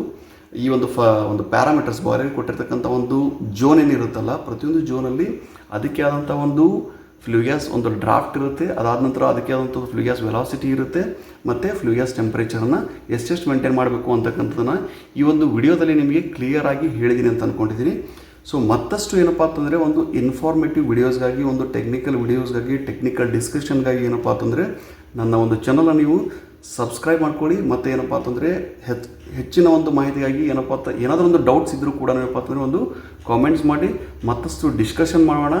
ಈ ಒಂದು ಪ್ಯಾರಾಮೀಟರ್ಸ್ ಬಾಯ್ಲರ್ ಕೊಟ್ಟಿರ್ತಕ್ಕಂಥ ಒಂದು ಝೋನ್ ಏನಿರುತ್ತಲ್ಲ ಪ್ರತಿಯೊಂದು ಝೋನಲ್ಲಿ ಅದಕ್ಕೆ ಆದಂಥ ಒಂದು ಫ್ಲೂ ಗ್ಯಾಸ್ ಒಂದು ಡ್ರಾಫ್ಟ್ ಇರುತ್ತೆ. ಅದಾದ ನಂತರ ಅದಕ್ಕೆ ಆದಂಥ ಫ್ಲೂ ಗ್ಯಾಸ್ ವೆಲಾಸಿಟಿ ಇರುತ್ತೆ ಮತ್ತು ಫ್ಲೂ ಗ್ಯಾಸ್ ಟೆಂಪ್ರೇಚರನ್ನು ಎಷ್ಟೆಷ್ಟು ಮೇಂಟೈನ್ ಮಾಡಬೇಕು ಅಂತಕ್ಕಂಥದ್ದನ್ನು ಈ ಒಂದು ವಿಡಿಯೋದಲ್ಲಿ ನಿಮಗೆ ಕ್ಲಿಯರಾಗಿ ಹೇಳಿದ್ದೀನಿ ಅಂತ ಅಂದ್ಕೊಂಡಿದ್ದೀನಿ. ಸೊ ಮತ್ತಷ್ಟು ಏನಪ್ಪ ಅಂತಂದರೆ ಒಂದು ಇನ್ಫಾರ್ಮೇಟಿವ್ ವಿಡಿಯೋಸ್ಗಾಗಿ ಒಂದು ಟೆಕ್ನಿಕಲ್ ವಿಡಿಯೋಸ್ಗಾಗಿ ಟೆಕ್ನಿಕಲ್ ಡಿಸ್ಕಷನ್ಗಾಗಿ ಏನಪ್ಪ ಅಂತಂದರೆ ನನ್ನ ಒಂದು ಚಾನಲ್ನ ನೀವು ಸಬ್ಸ್ಕ್ರೈಬ್ ಮಾಡ್ಕೊಳ್ಳಿ. ಮತ್ತು ಏನಪ್ಪ ಅಂತಂದರೆ ಹೆಚ್ಚಿನ ಒಂದು ಮಾಹಿತಿಗಾಗಿ ಏನಪ್ಪ ಏನಾದರೂ ಒಂದು ಡೌಟ್ಸ್ ಇದ್ದರೂ ಕೂಡ ಏನಪ್ಪ ಅಂತಂದರೆ ಒಂದು ಕಾಮೆಂಟ್ಸ್ ಮಾಡಿ ಮತ್ತಷ್ಟು ಡಿಸ್ಕಷನ್ ಮಾಡೋಣ.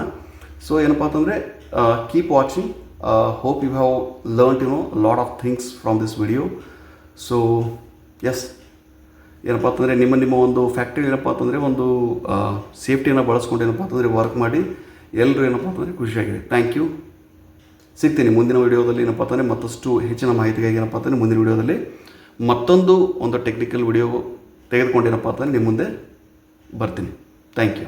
ಸೊ ಏನಪ್ಪ ಅಂತಂದರೆ keep watching. Hope you have learned lot of things from this video. So ಎಸ್ ಏನಪ್ಪ ಅಂತಂದರೆ ನಿಮ್ಮ ಒಂದು ಫ್ಯಾಕ್ಟ್ರಿ ಏನಪ್ಪ ಅಂತಂದರೆ ಒಂದು ಸೇಫ್ಟಿಯನ್ನು ಬಳಸ್ಕೊಂಡು ಏನಪ್ಪ ಅಂತಂದರೆ ವರ್ಕ್ ಮಾಡಿ ಎಲ್ಲರೂ ಏನಪ್ಪ ಅಂತಂದರೆ ಖುಷಿಯಾಗಿದೆ. Thank you. ಸಿಗ್ತೀನಿ ಮುಂದಿನ ವಿಡಿಯೋದಲ್ಲಿ ಏನಪ್ಪ ಅಂತಂದರೆ ಮತ್ತಷ್ಟು ಹೆಚ್ಚಿನ ಮಾಹಿತಿಗಾಗಿ ಏನಪ್ಪ ಅಂತಂದರೆ ಮುಂದಿನ ವಿಡಿಯೋದಲ್ಲಿ ಮತ್ತೊಂದು ಒಂದು ಟೆಕ್ನಿಕಲ್ ವಿಡಿಯೋ ತೆಗೆದುಕೊಂಡು ಏನಪ್ಪ ಅಂತಂದರೆ ನಿಮ್ಮ ಮುಂದೆ ಬರ್ತೀನಿ. Thank you.